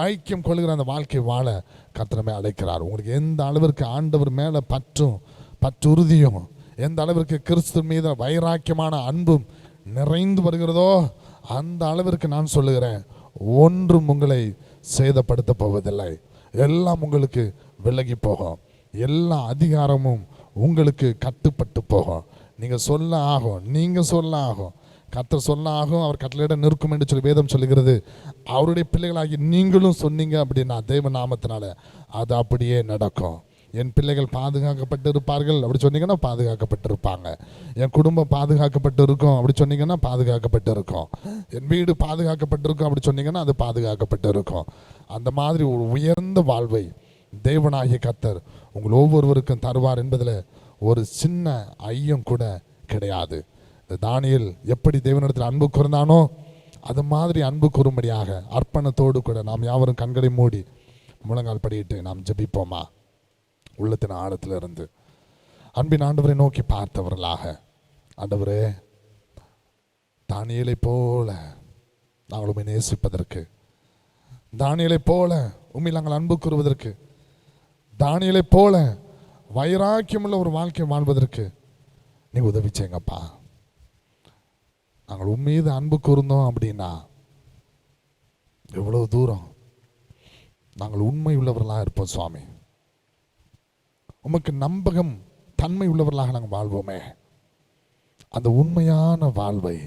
ஐக்கியம் கொள்கிற அந்த வாழ்க்கை வாழ கர்த்தர் அழைக்கிறார். உங்களுக்கு எந்த அளவிற்கு ஆண்டவர் மேலே பற்றுறுதியும், எந்த அளவிற்கு கிறிஸ்து மீது வைராக்கியமான அன்பும் நிறைந்து வருகிறதோ அந்த அளவிற்கு நான் சொல்லுகிறேன், ஒன்றும் உங்களை சேதப்படுத்த போவதில்லை. எல்லாம் உங்களுக்கு விலகி போகும். எல்லா அதிகாரமும் உங்களுக்கு கட்டுப்பட்டு போகும். நீங்கள் சொல்ல ஆகும், நீங்கள் சொல்ல ஆகும், கர்த்தர் சொல்ல ஆகும், அவர் கட்டளையிட நிற்கும் என்று சொல்லி வேதம் சொல்லுகிறது. அவருடைய பிள்ளைகளாகி நீங்களும் சொன்னீங்க அப்படின்னா தேவ நாமத்தினால அது அப்படியே நடக்கும். என் பிள்ளைகள் பாதுகாக்கப்பட்டு இருப்பார்கள் அப்படி சொன்னீங்கன்னா பாதுகாக்கப்பட்டு இருப்பாங்க. என் குடும்பம் பாதுகாக்கப்பட்டு இருக்கும் அப்படி சொன்னீங்கன்னா பாதுகாக்கப்பட்டு இருக்கும். என் வீடு பாதுகாக்கப்பட்டு இருக்கும் அப்படி சொன்னீங்கன்னா அது பாதுகாக்கப்பட்டு இருக்கும். அந்த மாதிரி ஒரு உயர்ந்த வாழ்வை தேவனாகிய கர்த்தர் உங்கள் ஒவ்வொருவருக்கும் தருவார் என்பதில் ஒரு சின்ன ஐயம் கூட கிடையாது. தானியேல் எப்படி தேவனிடத்தில் அன்பு கூர்ந்தானோ அது மாதிரி அன்பு கூறும்படியாக அர்ப்பணத்தோடு கூட நாம் யாவரும் கண்களை மூடி முழங்கால் படியிட்டு நாம் ஜெபிப்போமா? உள்ளத்தின் ஆழத்தில் இருந்து அன்பின் ஆண்டவரை நோக்கி பார்த்தவர்களாக, ஆண்டவரே தானியேலை போல நாங்கள் உம்மை நேசிப்பதற்கு, தானியேலை போல உம்மில் நாங்கள் அன்பு கூறுவதற்கு, தானியேலை போல வைராக்கியமுள்ள ஒரு வாழ்க்கை வாழ்வதற்கு நீ உதவி செய்யுங்கப்பா. நாங்கள் உம்மீது அன்பு கூர்ந்தோம் அப்படின்னா எவ்வளவு தூரம் நாங்கள் உண்மை உள்ளவர்களாக இருப்போம் சுவாமி. உமக்கு நம்பகம் தன்மை உள்ளவர்களாக நாங்கள் வாழ்வோமே. அந்த உண்மையான வாழ்வை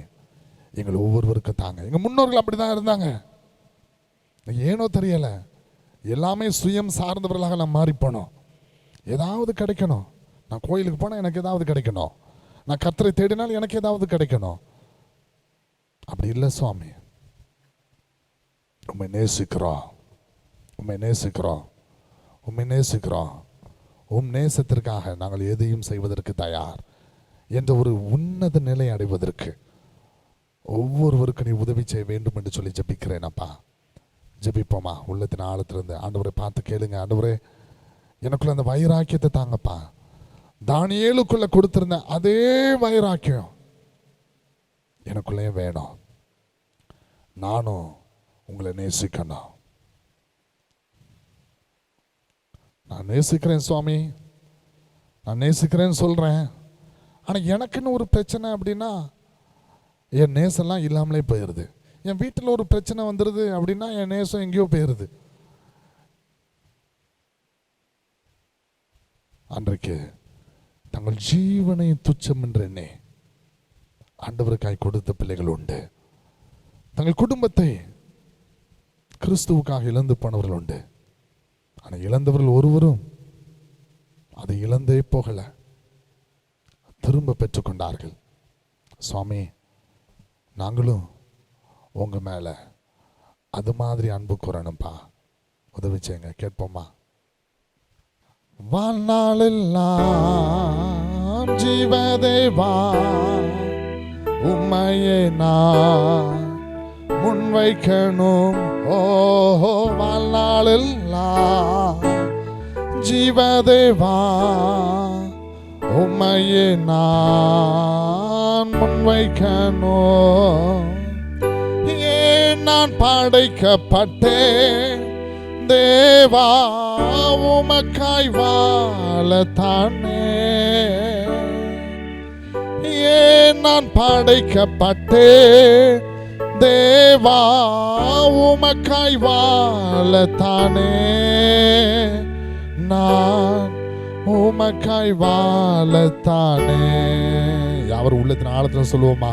எங்கள் ஒவ்வொருவருக்கும் தாங்க. எங்கள் முன்னோர்கள் அப்படி தான் இருந்தாங்க. ஏனோ தெரியல, எல்லாமே சுயம் சார்ந்தவர்களாக நான் மாறிப்போனோம். ஏதாவது கிடைக்கணும், நான் கோயிலுக்கு போனால் எனக்கு ஏதாவது கிடைக்கணும், நான் கர்த்தரை தேடினால் எனக்கு ஏதாவது கிடைக்கணும். அப்படி இல்லை சுவாமி. உம்மை நேசிக்கிறோம், உம்மை நேசிக்கிறோம், உம்மை நேசிக்கிறோம். உம் நேசத்திற்காக நாங்கள் எதையும் செய்வதற்கு தயார் என்ற ஒரு உன்னத நிலை அடைவதற்கு ஒவ்வொருவருக்கும் நீ உதவி செய்ய வேண்டும் என்று சொல்லி ஜெபிக்கிறேன் அப்பா. ஜெபிப்போமா? உள்ளத்தின் ஆழத்திலிருந்து ஆண்டவரை பார்த்து கேளுங்க. ஆண்டவரே எனக்குள்ள அந்த வைராக்கியத்தை தாங்கப்பா. தானியேலுக்குள்ள கொடுத்திருந்த அதே வைராக்கியம் எனக்குள்ளே வேணும். நானும் உங்களை நேசிக்கணும். நான் நேசிக்கிறேன் சுவாமி. நான் நேசிக்கிறேன்னு சொல்கிறேன், ஆனால் எனக்குன்னு ஒரு பிரச்சனை அப்படின்னா என் நேசம்லாம் இல்லாமலே போயிடுது. என் வீட்டில் ஒரு பிரச்சனை வந்துடுது அப்படின்னா என் நேசம் எங்கேயோ போயிடுது. அன்றைக்கு தங்கள் ஜீவனை துச்சம் என்று எண்ணி ஆண்டவருக்காய் கொடுத்த பிள்ளைகள் உண்டு. தங்கள் குடும்பத்தை கிறிஸ்துவுக்காக இழந்து போனவர்கள் உண்டு. ஆனால் இழந்தவர்கள் ஒருவரும் அதை இழந்தே போகல, திரும்ப பெற்றுக்கொண்டார்கள். சுவாமி, நாங்களும் உங்க மேல அது மாதிரி அன்பு கூறணும்பா, உதவி செய்யுங்க. கேட்போமா? வாழ்நாளெல்லாம் ஜீவதேவா உம்மையே நான் முன்வைக்கணும். ஓஹோ, வாழ்நாளெல்லாம் ஜீவதேவா உம்மையே நான் முன்வைக்கணும். ஏன் நான் படைக்கப்பட்டேன் தேவா, உமக்காய் வாழத்தானே. ஏன் நான் படைக்கப்பட்டேன் தேவா, உமக்காய் வாழத்தானே. நான் உமக்காய் வாழத்தானே. யாவர் உள்ளத்தின் ஆழத்தில் சொல்லுவோமா?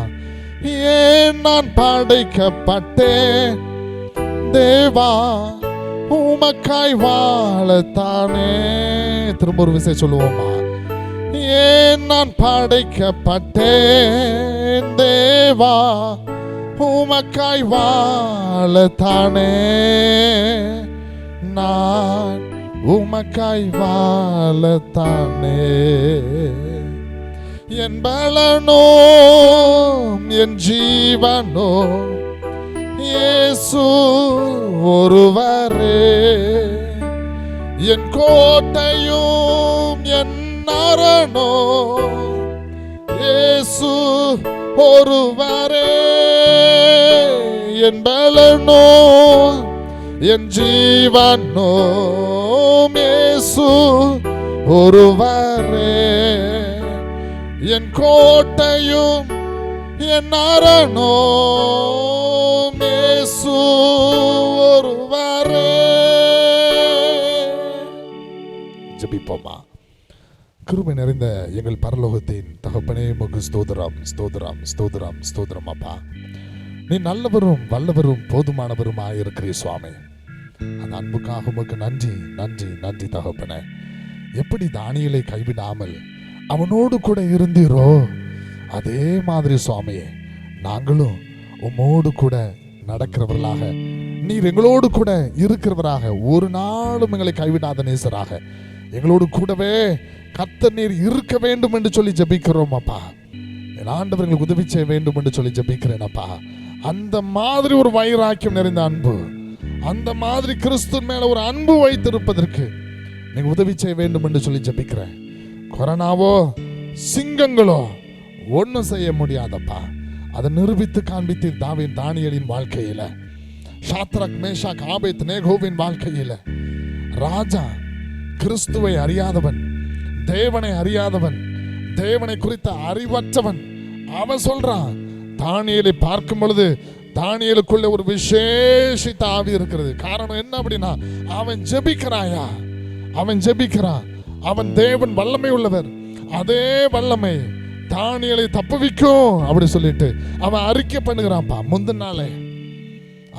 ஏன் நான் படைக்கப்பட்டேன் தேவா, உமக்காய் வாழத்தானே. திரும்ப ஒரு விஷயம் சொல்லுவோமா? ஏன் நான் படைக்கப்பட்டேன் தேவா, உமக்காய் வாழத்தானே. நான் உமக்காய் வாழத்தானே. என் பலனோ என் ஜீவனோ இயேசு ஒருவரே. என் கோட்டையும் என் அரணோ இயேசு ஒருவரே. என் பலனோ என் ஜீவனோ இயேசு ஒருவரே. என் கோட்டையும் என் அரணோ இயேசு ஒருவரே. ஜெபிப்போமா? கிருபை நிறைந்த எங்கள் பரலோகத்தின் தகப்பனே, உமக்கு ஸ்தோத்திரம் ஸ்தோத்திரம் ஸ்தோத்திரம் ஸ்தோத்திரம். அப்பா, நீ நல்லவரும் வல்லவரும் போதுமானவருமாய் இருக்கிறீர் சுவாமி. அந்த அன்புக்காக உமக்கு நன்றி நன்றி நன்றி தகப்பனே. எப்படி தானியேலை கைவிடாமல் அவனோடு கூட இருந்தீரோ அதே மாதிரி சுவாமி, நாங்களும் உம்மோடு கூட நடக்கிறவர்களாக, நீர் எங்களோடு கூட இருக்கிறவராக, ஒரு நாளும் எங்களை கைவிடாத நேசராக எங்களோடு கூடவே கர்த்தர் நீர் இருக்க வேண்டும் என்று சொல்லி ஜெபிக்கிறோம் அப்பா. என் ஆண்டவர் எங்களுக்கு உதவி செய்ய வேண்டும் என்று சொல்லி ஜெபிக்கிறேன் அப்பா. அந்த மாதிரி ஒரு வைராக்கியம் நிறைந்த அன்பு, அந்த மாதிரி கிறிஸ்து மேல ஒரு அன்பு வைத்திருப்பதற்கு நீங்க உதவி செய்ய வேண்டும் என்று சொல்லி ஜெபிக்கிறேன். கொரோனாவோ சிங்கங்களோ ஒன்னும் செய்ய முடியாதப்பா. அதை நிரூபித்து காண்பித்து தானியேலின் வாழ்க்கையில, ஷாத்ரக் மேஷாக் ஆபேத் நேகோவின் வாழ்க்கையில, ராஜா கிறிஸ்துவை அறியாதவன், தேவனை அறியாதவன், தேவனை குறித்த அறிவற்றவன், அவன் சொல்றான், தானியேலை பார்க்கும் பொழுது தானியேலுக்குள்ள ஒரு விசேஷித்த ஆவி இருக்கிறது. காரணம் என்ன அப்படின்னா, அவன் ஜெபிக்கிறாயா, அவன் ஜெபிக்கிறான். அவன் தேவன் வல்லமை உள்ளவர். அதே வல்லமை தானியேலை தப்புவிக்கும் அப்படி சொல்லிட்டு அவன் அறிக்கை பண்ணுகிறான்ப்பா முந்தின நாளே.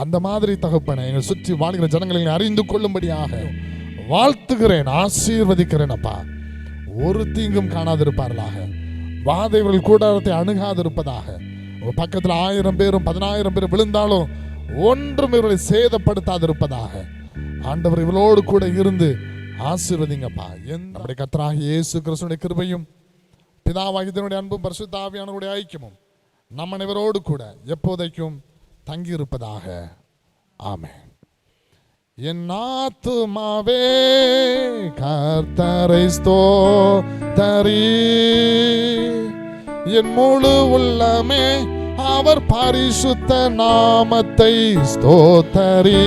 அந்த மாதிரி தகப்பனை எங்களை சுற்றி வாழ்கிற ஜனங்களை அறிந்து கொள்ளும்படியாக வாழ்த்துகிறேன், ஆசீர்வதிக்கிறேன் அப்பா. ஒரு தீங்கும் காணாதிருப்பார்களாக, வாதைவர்கள் கூடாரத்தை அணுகாதிருப்பதாக. பக்கத்தில் 1000 பேரும் 10000 பேரும் விழுந்தாலும் ஒன்றும் இவர்களை சேதப்படுத்தாதிருப்பதாக. ஆண்டவர் இவளோடு கூட இருந்து ஆசீர்வதிங்கப்பா. நம்முடைய கர்த்தராகிய இயேசு கிறிஸ்துவின் கிருபையும் பிதாவாகிய தேவனுடைய அன்பும் பரிசுத்த ஆவியானவருடைய ஐக்கியமும் நம்ம அனைவரோடு கூட எப்போதைக்கும் தங்கி இருப்பதாக. ஆமென். என் ஆத்துமாவே கர்த்தரை ஸ்தோத்தரி, என் முழு உள்ளமே அவர் பரிசுத்த நாமத்தை ஸ்தோத்தரி.